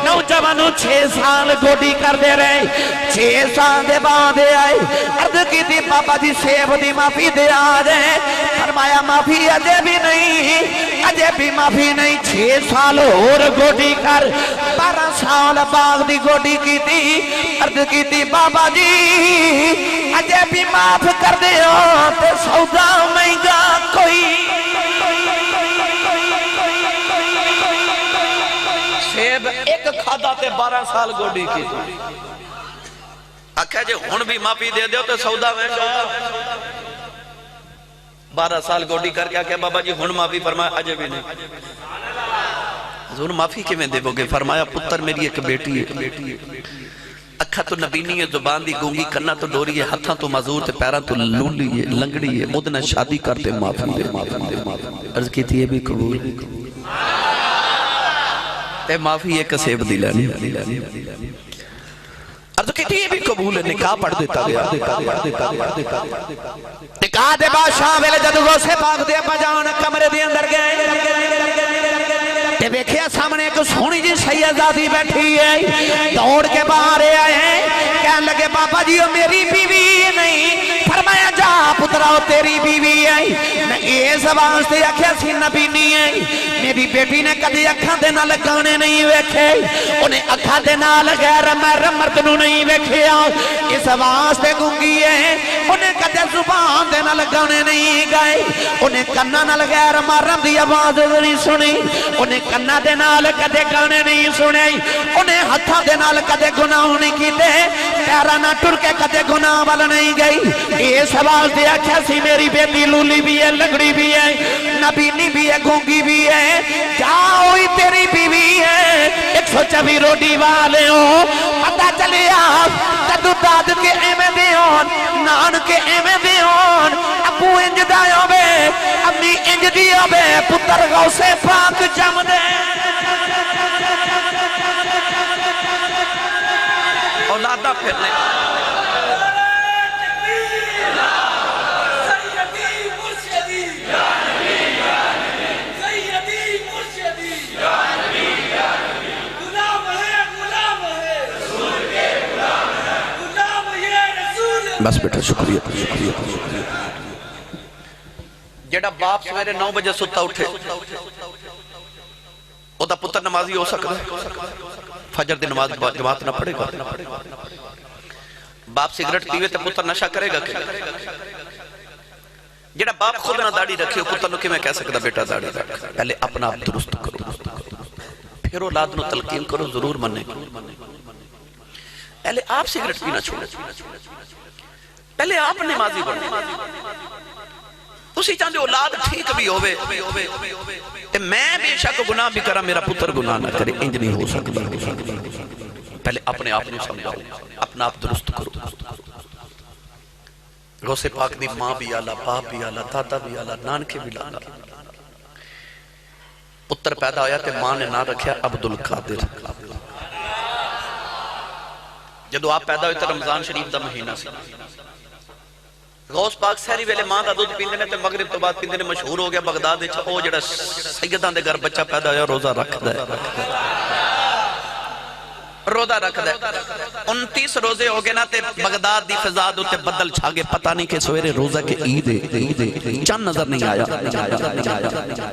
نوجوانوں 6 سال گوڈی کر دے رہے، 6 سال دے بعد آئے۔ عرض کی تھی بابا جی سیب دی معافی دے آجے۔ فرمایا معافی اجے بھی نہیں، اجے بھی معافی نہیں، 6 سال اور گوڈی کر۔ 12 سال باغ دی گوڈی کی تھی۔ عرض کی تھی بابا جی اجے بھی معاف کر دیو تے سودا مہنگا کوئی۔ سیب ایک کھادا تے 12 سال گوڈی کی تھی۔ آکھا جے ہن بھی معافی دے دیو تے سودا مہنگا۔ 12 سال گوڈی کر کے آکھا بابا جی ہن معافی، فرمایا اجے بھی نہیں۔ حضور معافی کی میں دے گے؟ فرمایا پتر میری ایک بیٹی ہے، اکھا تو نبینی ہے، زبان دی گونگی، کنا تو ڈوری ہے، ہتھاں تو معذور تے پیراں تو لولی ہے، لنگڑی ہے، مدنہ شادی کرتے معافی دے۔ عرض کی تھی یہ بھی قبول تے معافی ایک سیب دی لینی۔ عرض کی تھی یہ بھی قبول ہے، نکاح پڑھ دیتا گیا۔ نکاح دے بادشاہ ویلے جدو سے پاک دے بجان کمرے دے اندر گئے تے ویکھیا سامنے ایک سونی جی سیدزادی بیٹھی ہے۔ دوڑ کے باہر آئے ہیں، کہنے لگے بابا جی وہ میری بیوی نہیں۔ فرمایا جا پتراؤ تیری بیوی ہے۔ میں یہ زبان سے آکھیا سی نبینی ہے، میری بیٹی نے کدی اکھاں دے نال گانے نہیں ویکھے، انہیں اکھاں دے نال غیر محرم مرد نو نہیں ویکھیا، اس واسطے گونگی ہے، انہیں کدی زبان دے نال گانے نہیں گائے، انہیں کنا نال غیر محرم دی آواز نہیں سنی، انہیں کنا دے نال کدے گانے نہیں سنے، انہیں ہتھاں دے نال کدے گناہ نہیں کیتے، پیرا نہ ٹر کے کدے گناہ والا نہیں گئی۔ یہ سوال دے آکھیا سی میری بیٹی لولی بھی ہے، لگڑی بھی ہے، نبینی بھی ہے، گونگی بھی ہے، جاؤئی تیری بیوی ہے، 124 روٹی والے ہو۔ پتہ چلے آپ تدو داد کے ایمیں دیون، نان کے ایمیں دیون، ابو انج دائیوں بے، امی انج دیوں بے، پتر غوث پاک جم دے۔ اولادہ پھر لے بس بیٹا شکریہ۔ جیڑا باپ سویرے 9 بجے ستا اٹھے او دا پتر نمازی ہو سکتا ہے؟ فجر دی نماز جماعت نہ پڑھے گا؟ باپ سگریٹ پیوے تے پتر نشہ کرے گا؟ جیڑا باپ خود نہ داڑھی رکھے ہو پتر نو کی میں کہہ سکتا بیٹا داڑھی رکھ، پہلے اپنا آپ درست کرو، پھر اولاد نو تلقین کرو ضرور مننے گا۔ پہلے آپ سگریٹ پینا چھوڑے، پہلے آپ نمازی بنے، اسی چاندے اولاد ٹھیک بھی ہوئے، میں بے شک گناہ بھی کرا میرا پتر گناہ نہ کرے، انج نہیں ہو سکتا۔ پہلے اپنے آپ نے سمجھاؤ، اپنا آپ درست کرو۔ غوث پاک دی ماں بھی آلہ، باپ بھی آلہ، دادا بھی آلہ، نانکے بھی آلہ۔ پتر پیدا ہویا تے ماں نے نام رکھیا عبدالقادر۔ جدو آپ پیدا ہوئے تے رمضان شریف دا مہینہ سی۔ غوث پاک سہری ویلے ماں دا دودھ پیندے نے تے مغرب تو بعد پیندے نے، مشہور ہو گیا بغداد وچ او جڑا سیدان دے گھر بچہ پیدا ہویا روزہ رکھدا ہے، روزہ رکھدا ہے۔ 29 روزے ہو گئے نا تے بغداد دی فضا تے بدل چھا گئے، پتہ نہیں کہ سویرے روزہ کے عید ہے، چند نظر نہیں آیا۔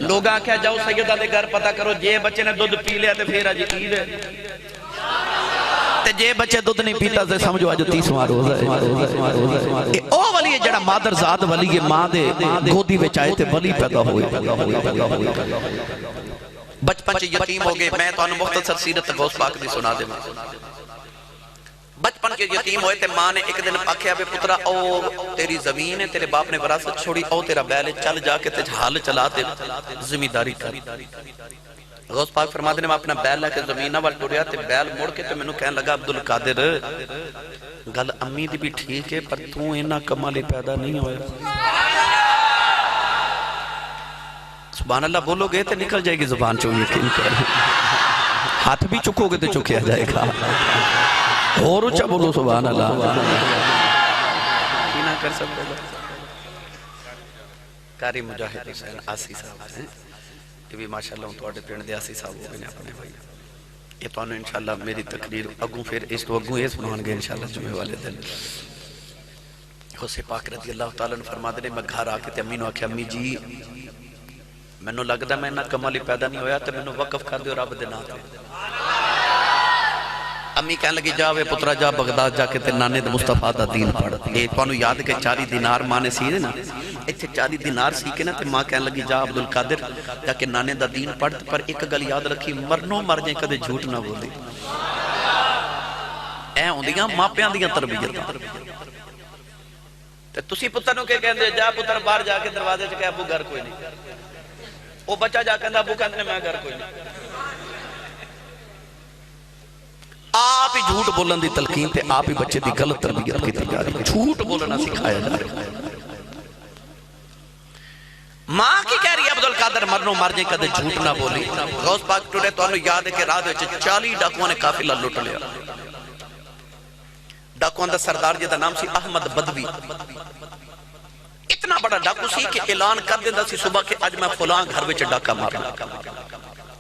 لوگ آکھیا جاؤ سیدہ دے گھر پتہ کرو، جے بچے نے دودھ پی لیا تے پھر اج عید ہے۔ تے تے جے بچے دودھ نہیں پیتا تے سمجھو آج 30واں روزہ ہے اے او ولی ہے جڑا مادر ذات ولی ہے ماں دے گودی وچ آئے تے ولی پیدا ہوئے بچپن چ یتیم ہو گئے میں تو مختصر سیرت غوث پاک دی سنا دے بچپن کے یتیم ہوئے تے ماں نے ایک دن آکھیا بے پترا او تیری زمین ہے تیرے باپ نے وراثت چھوڑی او تیرا بیل چل جا کے تے حال چلا تے زمینداری کر غوث پاک فرما دے نے میں اپنا بیل لے کے زمین وال ٹریا تے بیل مڑ کے تے مینوں کہن لگا عبدالقادر گل امی دی بھی ٹھیک ہے پر تو انہاں کماں لئی پیدا نہیں ہویا سبحان اللہ بولو گے تے نکل جائے گی زبان چوں یقین کر ہاتھ بھی چکو گے تے چکیا جائے گا اور اچھا بولو سبحان اللہ کینا کر سکتے گا کاری مجاہد حسین آسی صاحب ہیں یہ بھی ماشاءاللہ ان توڑے پینڈ دے آسی صاحب ہو گئے اپنے بھائی یہ تو انہوں انشاءاللہ میری تقریر اگوں پھر اس تو اگوں اس بنوان گے انشاءاللہ جمعے والے دن حسین پاک رضی اللہ تعالیٰ نے فرما دے میں گھر آکے تے امی نو آکھے امی جی میں نو لگ دا میں نہ کمالی پیدا نہیں ہویا تے میں نو وقف کر دے رب دے ناتے امی کہنے لگی جاوے پترا جا بغداد جا کے تے نانے دے مصطفیٰ دا دین پڑھ اے توانو یاد کہ 40 دینار ماں نے سی نا ایتھے 40 دینار سی کے نا تے ماں کہنے لگی جا عبدالقادر جا کے نانے دا دین پڑھ پر ایک گل یاد رکھی مرنو مر جائیں کدے جھوٹ نہ بولی اے ہوندیاں ماں پیاں دیاں تربیتاں تے تسی پتر نو کہ کہندے جا پتر باہر جا کے دروازے چ کہ ابو گھر کوئی نہیں وہ بچہ جا کہندہ ابو کہندے میں گھر کوئی نہیں آپ ہی جھوٹ بولن دی تلقین تے آپ ہی بچے دی غلط تربیت کی تجاری جھوٹ بولنا سکھایا جا رہا ہے ماں کی کہہ رہی ہے عبدالقادر مرنو مر جائیں کدے جھوٹ نہ بولی غوث پاک ٹوڑے تو انہوں یاد ہے کہ رات وچ 40 ڈاکووں نے قافلہ لٹ لیا ڈاکووں دا سردار جی دا نام سی احمد بدوی اتنا بڑا ڈاکو سی کہ اعلان کر دیندہ سی صبح کہ آج میں فلاں گھر وچ ڈاکا مارنا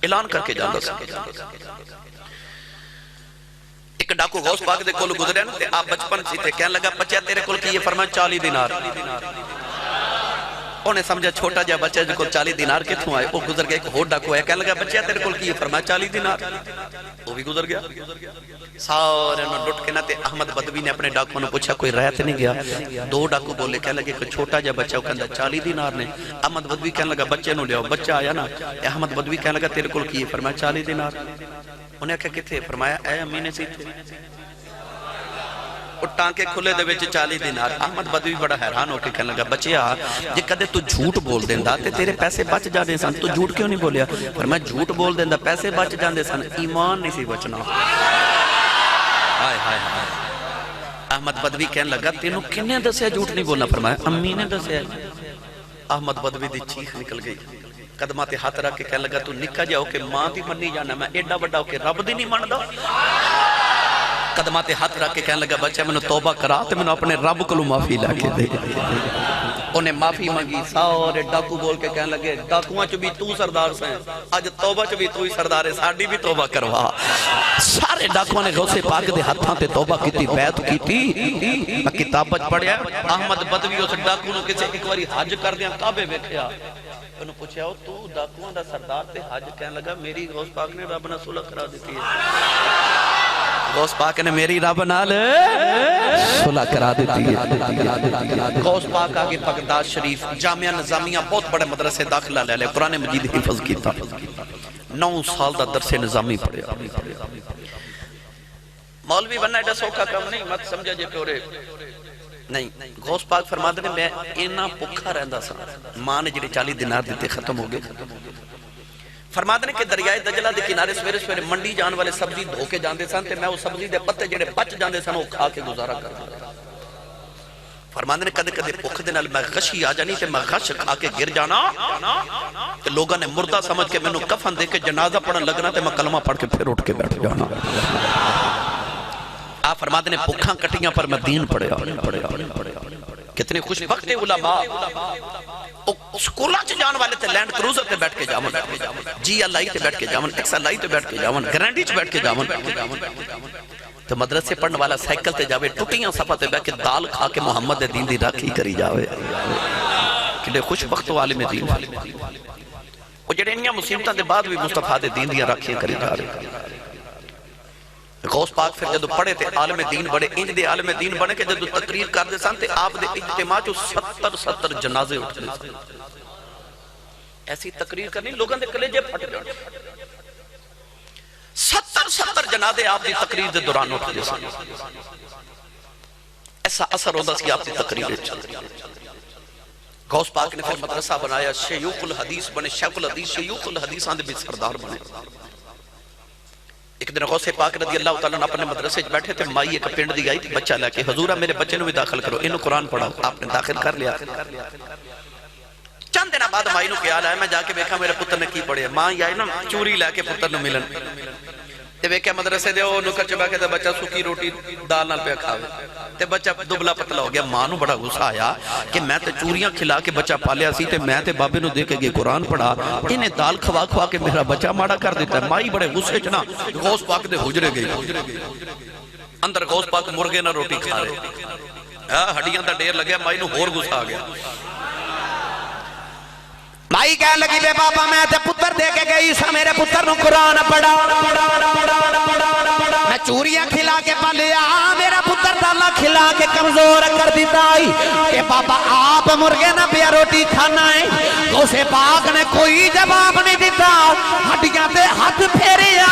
اعلان کر کے جاندہ سی ایک ڈاکو غوث پاک دے کول گزرے نا تے آپ بچپن سی تے کہنے لگا بچہ تیرے کول کی یہ فرمایا 40 دینار انہیں سمجھا چھوٹا جا بچہ جو کول 40 دینار کتھوں آئے وہ گزر گیا ایک ہور ڈاکو ہے کہنے لگا بچہ تیرے کول کی یہ فرمایا 40 دینار وہ بھی گزر گیا سارے انہوں لٹ کے نا تے احمد بدوی نے اپنے ڈاکو نے پوچھا کوئی رہت نہیں گیا دو ڈاکو بولے کہنے لگے کوئی چھوٹا جا بچہ وہ کہنے لگا 40 دینار نے احمد بدوی کہنے لگا بچے نو لے آؤ بچہ آیا نا احمد بدوی کہنے لگا تیرے کول کی یہ فرمایا 40 دینار انہیں کہا کتھے فرمایا اے امی نے سی تھے اور ٹانکے کھلے دے وچ 40 دینار احمد بدوی بڑا حیران ہو کے کہنے لگا بچیا جے کدے تو جھوٹ بول دیندا تے تیرے پیسے بچ جاندے سن تو جھوٹ کیوں نہیں بولیا فرمایا جھوٹ بول دیندا پیسے بچ جاندے سن ایمان نہیں سی بچنا ہائے ہائے ہائے احمد بدوی کہنے لگا تینوں کنے دسیا جھوٹ نہیں بولنا فرمایا امی نے دسیا احمد بدوی دی چیخ نکل گئی قدمہ تے ہاتھ رکھ کے کہنے لگا تو نکا جاؤ کہ ماں دی منی جانا میں ایڈا بڑا ہو کے رب دی نہیں مندا قدمہ تے ہاتھ رکھ کے کہنے لگا بچہ میں نے توبہ کرا تے میں نے اپنے رب کو معافی لے کے دے انہیں معافی مانگی سارے ڈاکو بول کے کہنے لگے ڈاکوਆਂ چ بھی تو سردار سے اج توبہ چ بھی تو ہی سردار ہے ساڈی بھی توبہ کروا سارے ڈاکوਆਂ نے غوث پاک دے ہتھاں تے توبہ کیتی بیعت کیتی کتاب وچ پڑھیا احمد بدوی اس ڈاکو نو کسے ایک واری حج کردیاں کعبے ویکھیا انہوں پوچھا ہو تو ڈاکوਆਂ دا سردار تے حج کہنے لگا میری غوث پاک نے رب نہ صلح کرا دیتی ہے غوث پاک نے میری رب نال صلح کرا دیتی ہے غوث پاک آگے بغداد شریف جامعہ نظامیہ بہت بڑے مدرسے داخلہ لے لے قرآن مجید حفظ کیتا 9 سال دا درس نظامی پڑھیا مولوی بننا ایڈا سوکھا کام نہیں مت سمجھا جے پیورے نہیں غوث پاک فرما دے میں اینا پکھا رہندا سا ماں نے جڑے 40 دینار دیتے ختم ہو گئے فرما دے کہ دریائے دجلہ دے کنارے سویرے سویرے منڈی جان والے سبزی دھو کے جاندے سن تے میں وہ سبزی دے پتے جڑے بچ جاندے سن وہ کھا کے گزارا کردا فرما دے کدے کدے بھوک دے نال میں غشی آ جانی تے میں غش کھا کے گر جانا تے لوگاں نے مردہ سمجھ کے مینوں کفن دے کے جنازہ پڑھن لگنا تے میں کلمہ پڑھ کے پھر اٹھ کے بیٹھ جانا آپ فرما دے بھوکاں کٹیاں پر میں دین پڑھیا کتنے خوش بخت علماء سکولہ چھ جان والے تے لینڈ کروزر تے بیٹھ کے جاون جی اللہ تے بیٹھ کے جاون ایکس اللہ تے بیٹھ کے جاون گرینڈی چھ بیٹھ کے جاون تو مدرسے پڑھن والا سائیکل تے جاوے ٹوٹیاں صفحہ تے بیٹھ کے دال کھا کے محمد دین دی راکھی کری جاوے کتنے خوش بخت عالم دین وہ جڑے انیاں مصیبتاں دے بعد بھی مصطفیٰ دے دین دی راکھیاں کری جا رہے غوث پاک پھر جدو پڑھے تھے عالم دین بڑے انج دے عالم دین بنے کہ جدو تقریر کر دے سن تے آپ دے اجتماع چو 70 جنازے اٹھتے سن. ایسی تقریر کرنی لوگوں دے کلیجے پھٹ جانے. 70 جنازے آپ دی تقریر دے دوران اٹھتے سن. ایسا اثر ہوتا سی آپ دی تقریر چل. غوث پاک نے پھر مدرسہ بنایا, شیوخ الحدیث بنے, شیخ الحدیث شیوخ الحدیث آن دے بھی سردار بنے. ایک دن غوث پاک رضی اللہ تعالیٰ نے اپنے مدرسے بیٹھے تھے, مائی ایک پنڈ دی آئی تھی بچہ لے کے, حضورہ میرے بچے نے بھی داخل کرو, انہوں قرآن پڑھاؤ. آپ نے داخل کر لیا. چند دن بعد مائی نو خیال آیا, میں جا کے بیکھا میرے پتر نے کی پڑھے. ماں یہ آئی نا چوری لے کے پتر نے ملن تے بیکھا مدرسے دے او نکر چبا کے تے بچہ سکی روٹی دال نال پہ کھاوے تے بچہ دبلا پتلا ہو گیا. ماں نو بڑا غصہ آیا کہ میں تے چوریاں کھلا کے بچہ پالیا سی تے میں تے بابے نو دے کے گئے قرآن پڑھا, انہیں دال کھوا کھوا کے میرا بچہ ماڑا کر دیتا ہے. مائی بڑے غصے چنا غوث پاک دے حجرے گئی. اندر غوث پاک مرغے نہ روٹی کھا رہے, ہڈیاں دا ڈیر لگیا. مائی نو ہور غصہ آ گیا. مائی کہہ لگی بے بابا میں تے پتر دے کے گئی سا, میرے پتر نو قرآن پڑھا, میں چوریاں کھلا کے پالیا, میرا پتر دالا کھلا کے کمزور کر دیتا ہے. کہ بابا آپ مرغے نہ پیا روٹی کھانا ہے. غوث پاک نے کوئی جواب نہیں دیتا, ہڈیاں تے ہاتھ پھیریا,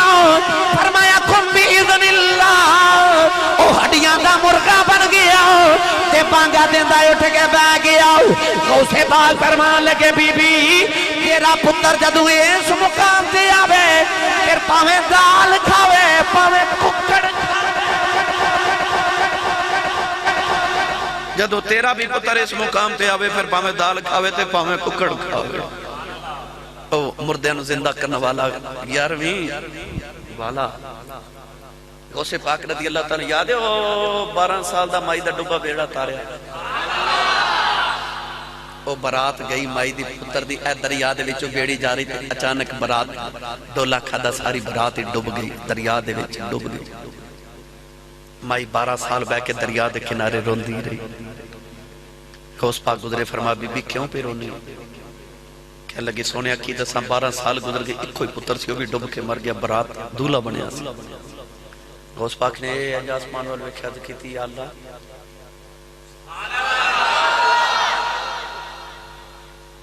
فرمایا کم باذن اللہ, او ہڈیاں دا مرغا بن گیا تے بانگا دیندہ اٹھ کے بہ گیا. غوث پاک فرمان لگے بی بی تیرا پتر جدو اس مقام تے آوے پھر پاویں دال کھاوے پاویں ککڑ جدو تیرا بھی پتر اس مقام تے آوے پھر پاویں دال کھاوے تے پاویں ککڑ کھاوے. او مردے نو زندہ کرنے والا 11ویں والا غوث پاک رضی اللہ تعالیٰ یاد ہے او 12 سال دا مائی دا ڈبا بیڑا تاریا. وہ برات گئی مائی دی پتر دی اے دریا دے وچوں بیڑی جا رہی تھی, اچانک برات ڈولا کھادا ساری برات ڈوب گئی, دریا دے وچ ڈوب گئی. مائی 12 سال بہ کے دریا دے کنارے روندی رہی. غوث پاک گزرے, فرما بی بی کیوں پہ رونی؟ کہنے لگی سونیا کی دساں 12 سال گزر گئے, ایک کوئی پتر سی وہ بھی ڈوب کے مر گیا, برات دولہ بنیا سی. غوث پاک نے انجا آسمان والے میں خیاد کی تھی, یا اللہ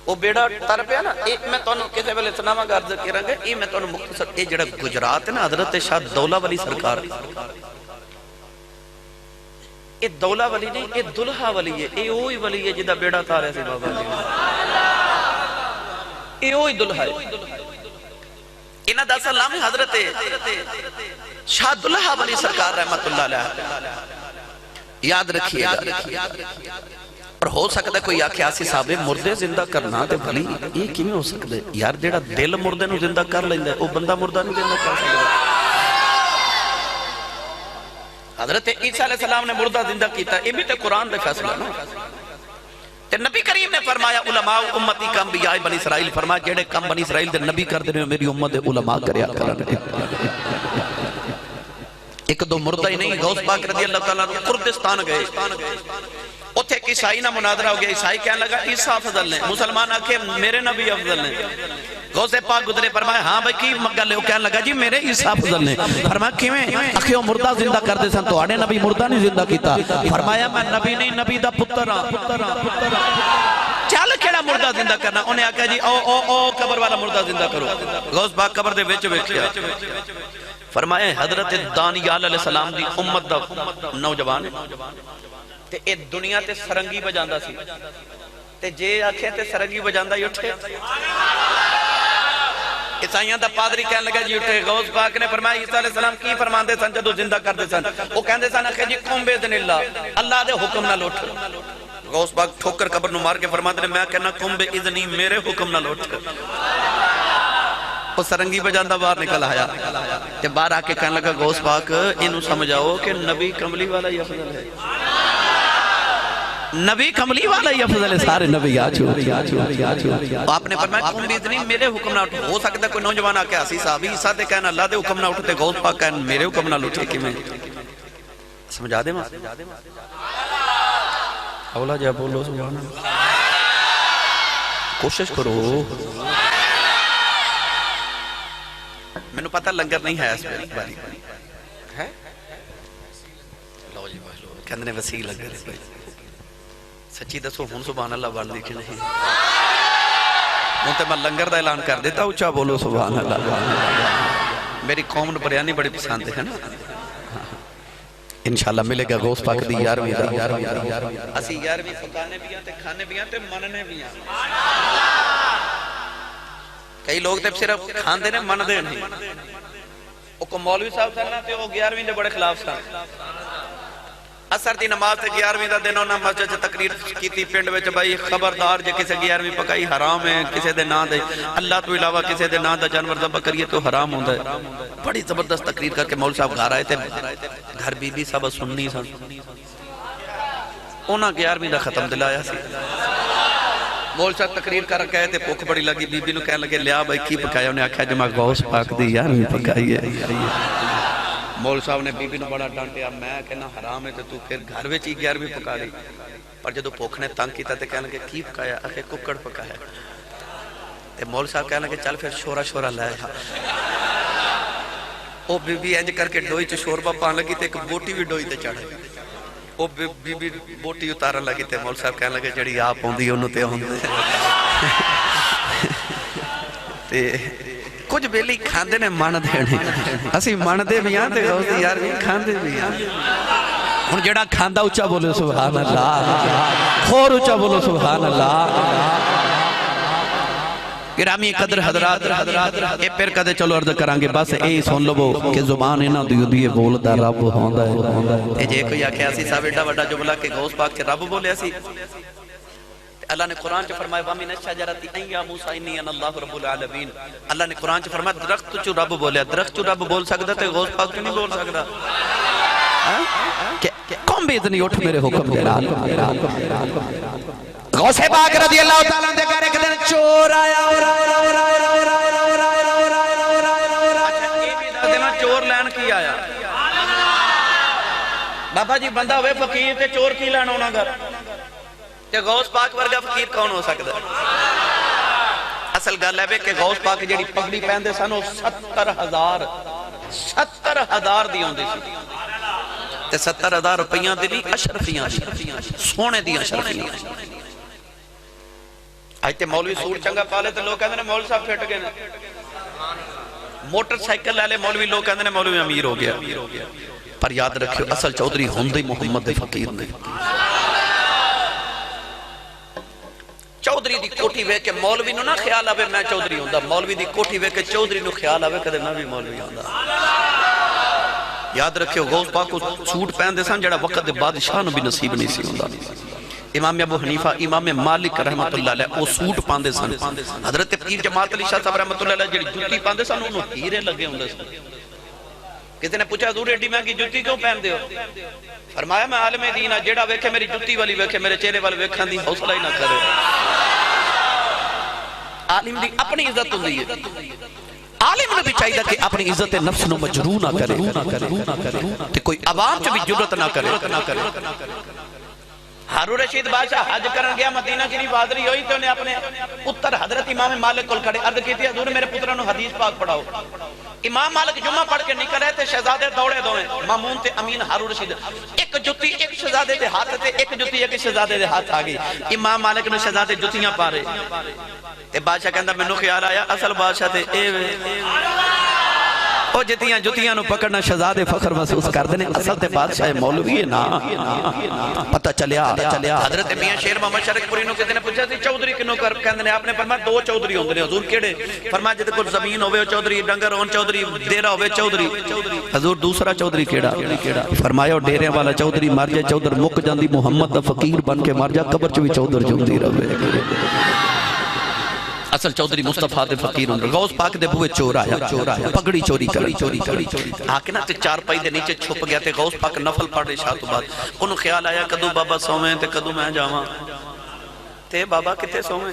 وہ بیڑا تر پیا نا. میں تو انہوں کسے ویلے سنامہ گارز کریں گے, یہ میں تو انہوں مختصر یہ جڑا گجرات ہے نا, حضرت شاہ دولہ ولی سرکار, یہ دولہ ولی نہیں, یہ دلہا ولی ہے. یہ اوہی ولی ہے جدہ بیڑا تارے سے بابا جی, یہ اوہی دلہا ہے. انہا دا سلام حضرت شاہ دلہا ولی سرکار رحمت اللہ علیہ یاد رکھیے گا. اور ہو سکتا ہے کوئی آکھے آسی صاحب مردے زندہ کرنا تے بھلی یہ کیوں ہو سکتا ہے یار, جیڑا دل مردے نو زندہ کر لیندہ ہے وہ بندہ مردہ نہیں زندہ کر سکتا. حضرت عیسیٰ علیہ السلام نے مردہ زندہ کیتا, یہ بھی تے قرآن دے فیصلہ نا. تے نبی کریم نے فرمایا علماء امتی کا انبیاء بنی اسرائیل, فرمایا جیڑے کم بنی اسرائیل دے نبی کر دینے میری امت دے علماء کریا کرنے. ایک دو مردہ ہی نہیں, غوث پاک رضی اللہ تعالیٰ کردستان گئے, اتھے ایک عیسائی نہ مناظرہ ہو گیا. عیسائی کہنے لگا عیسیٰ افضل نے, مسلمان آکھے میرے نبی افضل نے. غوث پاک گزرے, فرمایا ہاں بھئی کی مگل ہے؟ وہ کہنے لگا جی میرے عیسیٰ افضل نے. فرمایا کیویں؟ اکھیوں مردہ زندہ کر دے سن تو آڑے نبی مردہ نہیں زندہ کیتا. فرمایا میں نبی نہیں, نبی دا پتر ہاں. چل کیڑا مردہ زندہ کرنا؟ انہیں آکھا جی او قبر والا مردہ زندہ کرو. غوث پاک قبر دے وچ ویکھیا, فرمایا حضرت دانیال علیہ السلام دی امت دا نوجوان ہے تے اے دنیا تے سرنگی بجاندہ سی, تے جے آکھیں تے سرنگی بجاندہ ہی اٹھے. عیسائیاں دا پادری کہنے لگا جی اٹھے. غوث پاک نے فرمایا عیسیٰ علیہ السلام کی فرمان دے سن جدو زندہ کر دے سن؟ وہ کہنے دے سن اکھے جی قوم بیذن اللہ, اللہ دے حکم نہ لوٹ. غوث پاک ٹھوکر قبر نو مار کے فرما دے میں کہنا قوم بیذنی میرے حکم نہ لوٹ. وہ سرنگی بجاندہ باہر نکل آیا, کہ باہر آکے کہنے لگا غوث پاک انہوں سمجھاؤ کہ نبی کملی والا ہی افضل ہے. نبی کملی والا ہی افضل ہے, سارے نبی آچو. آپ نے فرمایا قوم بیذنی میرے حکم نہ اٹھو. ہو سکتا ہے کوئی نوجوان آکے آسی صحابی عیسیٰ دے کہنا اللہ دے حکم نہ اٹھتے, غوث پاک کہنا میرے حکم نہ لوٹے. کہ میں سمجھا دے ماں اولا جا بولو سبحان اللہ, کوشش کرو. میں نے پتہ لنگر نہیں ہے اس پر ہے کہندے نے وسیع لگے بھائی سچی دسو ہن سبحان اللہ بن دی کہ نہیں ہن تے میں لنگر دا اعلان کر دیتا اونچا بولو سبحان اللہ میری قوم نو بریانی بڑی پسند ہے نا انشاءاللہ ملے گا غوث پاک دی 11ویں دا اسی 11ویں پکانے بھی ہیں تے کھانے بھی ہیں تے مننے بھی ہیں کئی لوگ تے صرف کھاندے نے من دے نہیں او کو مولوی صاحب سن تے او 11ویں دے بڑے خلاف سن اثر دی نماز تے 11ویں دا دن انہاں مسجد چ تقریر کیتی پنڈ وچ بھائی خبردار جے کسے 11ویں پکائی حرام ہے کسے دے نام دے اللہ تو علاوہ کسے دے نام دا جانور ذبح کریے تو حرام ہوندا ہے بڑی زبردست تقریر کر کے مولوی صاحب گھر آئے تھے گھر بی بی سب سننی سن انہاں 11ویں دا ختم دلایا سی مول صاحب تقریر کر کہے تے بھوک بڑی لگی بی بی نو کہنے لگے لیا بھائی کی پکایا انہیں آکھیا جو میں غوث پاک دی 11ویں پکائی ہے مول صاحب نے بی بی نو بڑا ڈانٹیا میں کہنا حرام ہے تے تو پھر گھر وچ ہی 11ویں پکا لی پر جدو بھوک نے تنگ کیتا تے کہنے لگے کی پکایا آخے ککڑ پکایا تے مول صاحب کہنے لگے چل پھر شورا لے آ او بی بی انج کر کے ڈوئی چ شوربا پان لگی تے ایک بوٹی بھی ڈوئی تے چڑھ او بی بی بوٹی اتارن لگی تے مول صاحب کہنے لگے جڑی آپ ہوندی اونوں تے ہوندے تے کچھ بیلی کھاندے نے من دینے اسی من دے بھی ہاں تے غوث دی 11ویں کھاندے بھی ہاں ہن جڑا کھاندا اونچا بولو سبحان اللہ اور اونچا بولو سبحان اللہ گرامی قدر حضرات اے پھر کدے چلو عرض کرانگے بس اے سن لو کہ زبان انہاں دیے بولدا رب ہوندا ہے تے جے کوئی آکھیا سی صاحب ایڈا وڈا جملہ کہ غوث پاک تے رب بولیا سی اللہ نے قرآن چ فرمایا وَمِنَ الشَّجَرَةِ أَن يَا مُوسَىٰ إِنِّي أَنَا اللَّهُ رَبُّ الْعَالَمِينَ اللہ نے قرآن چ فرمایا درخت چ رب بولیا درخت چ رب بول سکدا تے غوث پاک کیوں نہیں بول سکدا کون بھی اتنی اٹھ میرے حکم دے رہا غوث پاک رضی اللہ تعالیٰ دے گھر ایک دن چور آیا چور لین کی آیا بابا جی بندہ ہوئے فقیر تے چور کی لین ہونا گھر کہ غوث پاک ورگا فقیر کون ہو سکتا اصل گل ہے کہ غوث پاک جڑی پگڑی پہندے سن وہ 70,000 دی ہوندی سی تے 70,000 روپیاں دی نہیں اشرفیاں دی سونے دی اشرفیاں آج تے مولوی سوٹ چنگا پالے تے لوگ کہندے نے مولوی صاحب پھٹ گئے موٹر سائیکل لے لے مولوی لوگ کہندے نے مولوی امیر ہو گیا پر یاد رکھو اصل چودھری ہوندے محمد فقیر نے چودھری دی کوٹھی وے کے مولوی نو نہ خیال آوے میں چودھری ہوندا مولوی دی کوٹھی وے کے چودھری نو خیال آوے کدے میں بھی مولوی ہوندا یاد رکھو غوث پاک کو سوٹ پہن دے سن جڑا وقت دے بادشاہ نو بھی نصیب نہیں سی ہوندا امام ابو حنیفہ امام مالک رحمت اللہ علیہ وہ سوٹ پاندے سن حضرت پیر جماعت علی شاہ صاحب رحمت اللہ علیہ جڑی جُتی پاندے سن انہوں ہیرے لگے ہوندے سن کسی نے پوچھا حضور ایڈی مہنگی جُتی کیوں پہن دے ہو فرمایا میں عالم دین ہاں جیڑا ویکھے میری جُتی والی ویکھے میرے چہرے والے ویکھن دی حوصلہ ہی نہ کرے عالم دی اپنی عزت ہوندی ہے عالم نے بھی چاہیے کہ اپنی عزت نفس نو مجروح نہ کرے کہ کوئی عوام چ بھی جرت نہ کرے ہارون رشید بادشاہ حج کرن گیا مدینہ کی نہیں بادری ہوئی تو انہیں اپنے پتر حضرت امام مالک کول کھڑے عرض کی تھی حضور میرے پترانو حدیث پاک پڑھاؤ امام مالک جمعہ پڑھ کے نکل رہے تھے شہزادے دوڑے دوئے مامون تے امین ہارون رشید ایک جتی ایک شہزادے دے ہاتھ تے ایک جتی ایک شہزادے دے ہاتھ آگئی امام مالک نے شہزادے جتیاں پا رہے تے بادشاہ کہندہ میں نو خیال آیا اصل بادشاہ تے اے وے او جتیاں نو پکڑنا شہزادے فخر محسوس کر دینے اصل تے بادشاہ مولوی ہے نا پتہ چلیا حضرت میاں شیر محمد شرک پوری نو کہتے نے پوچھا تھی چودھری کنو کر کہندے نے آپ نے فرمایا دو چودھری ہوندے نے حضور کیڑے فرمایا جے کوئی زمین ہوے چودھری ڈنگر ہون چودھری ڈیرا ہوے چودھری حضور دوسرا چودھری کیڑا فرمایا ڈیرے والا چودھری مر جائے چودھر مک جاندی محمد دا فقیر بن کے مر جا قبر چ وی چودھر جوندی رہے اصل چودھری مصطفیٰ دے فقیر ہوں غوث پاک دے بوئے چور آیا پگڑی چوری کری آکے نا تے چار پائی دے نیچے چھپ گیا تے غوث پاک نفل پڑھ رہے شاہ تو بعد انہوں خیال آیا کدو بابا سومیں تے کدو میں جاواں تے بابا کتے سومیں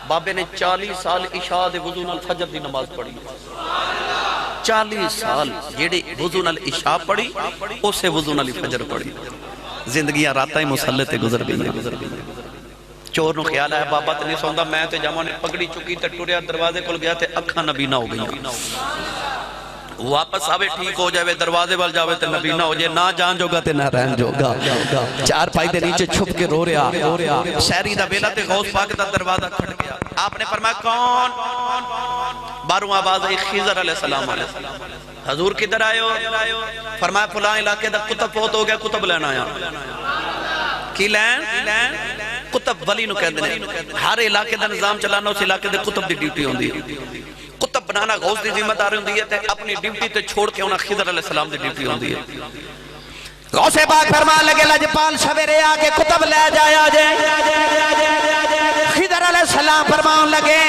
بابے نے 40 سال عشاء دے وضو نال فجر دی نماز پڑھی 40 سال جیڑے وضو نال عشاء پڑھی اسے وضو نال فجر پڑھی زندگیاں راتاں مسلح تے گزر گئی چور نو خیال آیا بابا تے نہیں سوندا میں تے جاواں نے پگڑی چکی تے ٹریا دروازے کول گیا تے اکھاں نبی نہ ہو گئی واپس آوے ٹھیک ہو جائے دروازے وال جاوے تے نبی نہ ہو جائے نہ جان جوگا تے نہ رہن جوگا چار پائی دے نیچے چھپ کے رو رہا شہری دا بیلا تے غوث پاک دا دروازہ کھڑ گیا آپ نے فرمایا کون باروں آواز آئی خضر علیہ السلام حضور کدھر آئے ہو فرمایا فلاں علاقے دا کتب فوت ہو گیا کتب لینا آیا کی لین کتب ولی نو کہہ دینے ہر علاقے دا نظام چلانا اس علاقے دے کتب دی ڈیوٹی ہوں دی کتب بنانا غوث دی ذمہ داری ہوندی ہے تے اپنی ڈیوٹی تے چھوڑ کے انہاں خضر علیہ السلام دی ڈیوٹی ہوندی ہے غوث پاک فرمان لگے لجپال سویرے آکے کتب لے جایا جائے خضر علیہ السلام فرمان لگے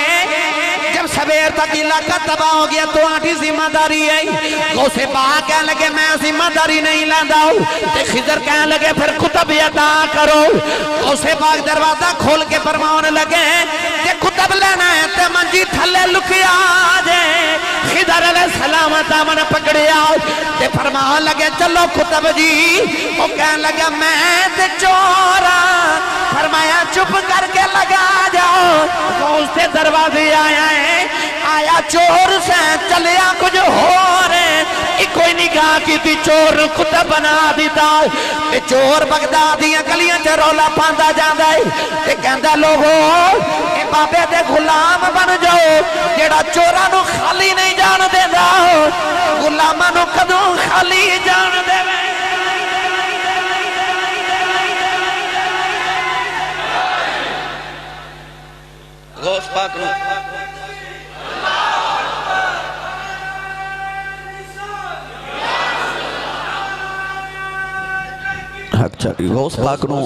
جب سویر تک علاقہ تباہ ہو گیا تو آٹھی ذمہ داری ہے غوث پاک کہنے لگے میں ذمہ داری نہیں لاندہ ہوں تے خضر کہنے لگے پھر کتب عطا کرو غوث پاک دروازہ کھول کے فرمان لگے کہ کتب لینا ہے تے منجی تھلے لکیا جائے خضر علیہ السلام دامن پکڑیا تے فرمان لگے چلو کتب جی وہ کہنے لگا میں تے چورا فرمایا چپ کر کے لگا جاؤ غوث تے دروازے آیا ہے آیا چور سے چلیا کچھ ہو رہے ایک کوئی نگاہ کی تھی چور کتب بنا دیتا تے چور بغدادیاں گلیاں چے رولا پاندہ جاندہ ہے تے کہندہ لوگو اے بابے دے غلام بن جاؤ جیڑا چورانو خالی نہیں جان دے دا غلامانو کدوں خالی جان دے غوث پاک نو حق چاہتی غوث پاک نو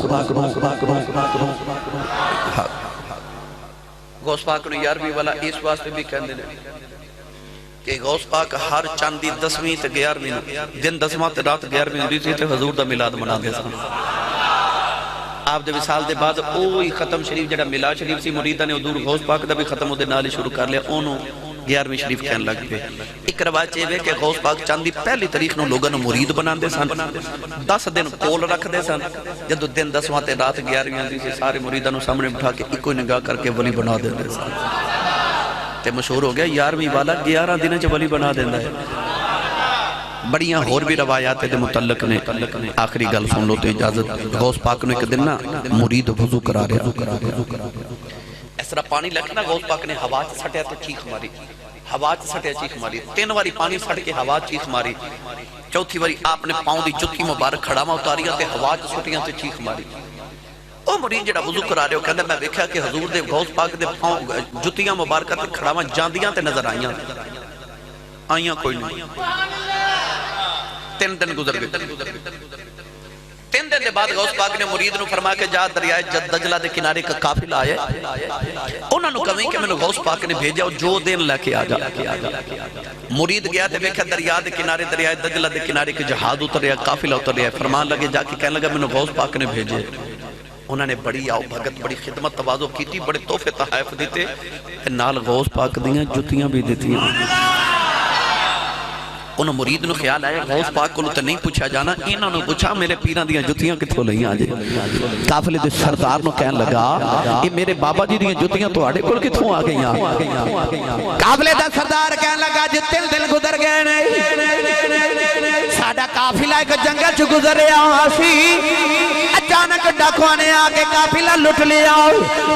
غوث پاک نو یارویں والا اس واسطے بھی کہندے نے کہ غوث پاک ہر چاندی 10ویں تے 11ویں دن 10واں تے رات 11ویں ہوندی سی تے حضور دا میلاد مناندے سن آپ دے وصال دے بعد اوہی ختم شریف جڑا میلاد شریف سی مریدہ نے حضور غوث پاک دا بھی ختم ہو دے نالی شروع کر لیا انہوں 11ویں شریف کہن لگ پہ ایک روایت چاہیے کہ غوث پاک چاندی پہلی تاریخ نو لوگوں مرید بنان دے سن 10 دن کول رکھ دے سن جدو دن 10واں تے رات 11ویں آندی سے سارے مریدوں سامنے بٹھا کے ایک کوئی نگاہ کر کے ولی بنا دے سن تے مشہور ہو گیا 11ویں والا 11 دن چ ولی بنا دیندا ہے بڑیاں اور بھی روایات دے متعلق نے آخری گل سن لو تو اجازت غوث پاک نے ایک دن نا مرید وضو کرا رہا اس طرح پانی لکھنا غوث پاک نے ہوا چ سٹیا تے چیخ ماری ہوا چ سٹیا چیخ ماری 3 واری پانی سٹ کے ہوا چیخ ماری چوتھی واری آپ نے پاؤں دی جُتی مبارک کھڑاواں اتاریاں تے ہوا چ سٹیاں تے چیخ ماری او مرید جڑا وضو کرا رہے ہو کہندا میں ویکھیا کہ حضور دے غوث پاک دے پاؤں جُتیاں مبارکاں تے کھڑاواں جاندیاں تے نظر آئیاں کوئی نہیں 3 دن گزر گئے 3 دن دے بعد غوث پاک نے مرید نو فرما کے جا دریائے دجلہ دے کنارے کا قافلہ آئے انہوں نے کہیں کہ میں نے غوث پاک نے بھیجا جو دین لے کے آجا مرید گیا تے بیکھا دریائے دے کنارے دریائے دجلہ دے کنارے کے جہاد اتر رہا قافلہ اتر رہا فرمان لگے جا کے کہنے لگا میں نے غوث پاک نے بھیجے انہوں نے بڑی آؤ بھگت بڑی خدمت توازو کی تھی بڑے تحفے تحائف دیتے نال غوث پاک دیاں جتیاں بھی دیتی انہوں مرید نو خیال آیا غوث پاک کو تو نہیں پوچھا جانا انہوں نے پوچھا میرے پیران دیاں جتیاں کتھوں لئی آجے قافلے دے سردار نو کہن لگا یہ میرے بابا جی دیاں جتیاں تو آڑے کل کتھوں آ گئی قافلے دا سردار کہن لگا جتن دن گزر گئے نہیں ساڑا قافلہ ایک جنگل چ گزر رہا سی اچانک ڈاکوانے آگے قافلہ لٹ لیا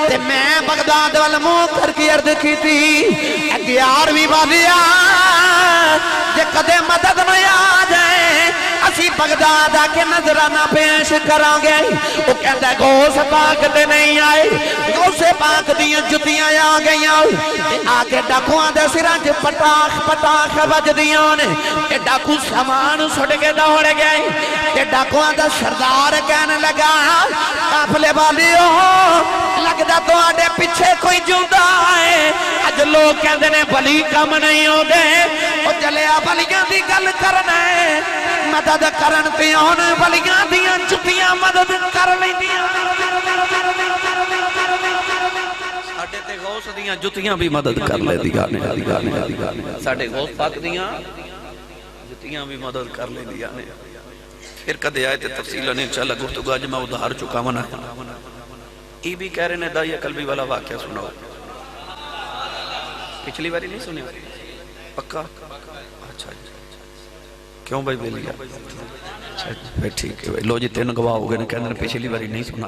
تے میں بغداد والموں کر کی عرض کی تھی 11ویں والیاں جے کدے مدد میں آ جائیں اسی بغداد آکے نظرانہ پیش کران گے وہ کہتا ہے غوث پاک دے نہیں آئے غوث پاک دیاں جتیاں آ گئیاں آکے ڈاکوان دے سرانج پٹاخ بج دیاں نے کہ ڈاکو سامان سڑ کے دوڑ گئے کہ ڈاکوان دے سردار کہنے لگا قافلے والیوں لگدا تو آڈے پیچھے کوئی جوندہ ہے اج لوگ کہندے نے ولی کم نہیں ہو دے وہ جلیا ولیاں دی گل کرنا ہے مدد کرن پیون ولیاں دیاں جتیاں مدد کر لیں دیاں ساڑھے تے غوث دیاں جتیاں بھی مدد کر لے دیا ساڑھے غوث پاک دیاں جتیاں بھی مدد کر لے دیا پھر کدے آئے تے تفصیلہ نہیں چلا گفتگو آج میں ادھار چکا منا ای بھی کہہ رہے نے دائیہ قلبی والا واقعہ سناؤ پچھلی باری نہیں سنیا پکا اچھا جی کیوں بھائی بے لیا اچھا جی ٹھیک ہے بھائی لو جی 3 گواہ ہو گئے نا کہنے پچھلی باری نہیں سنا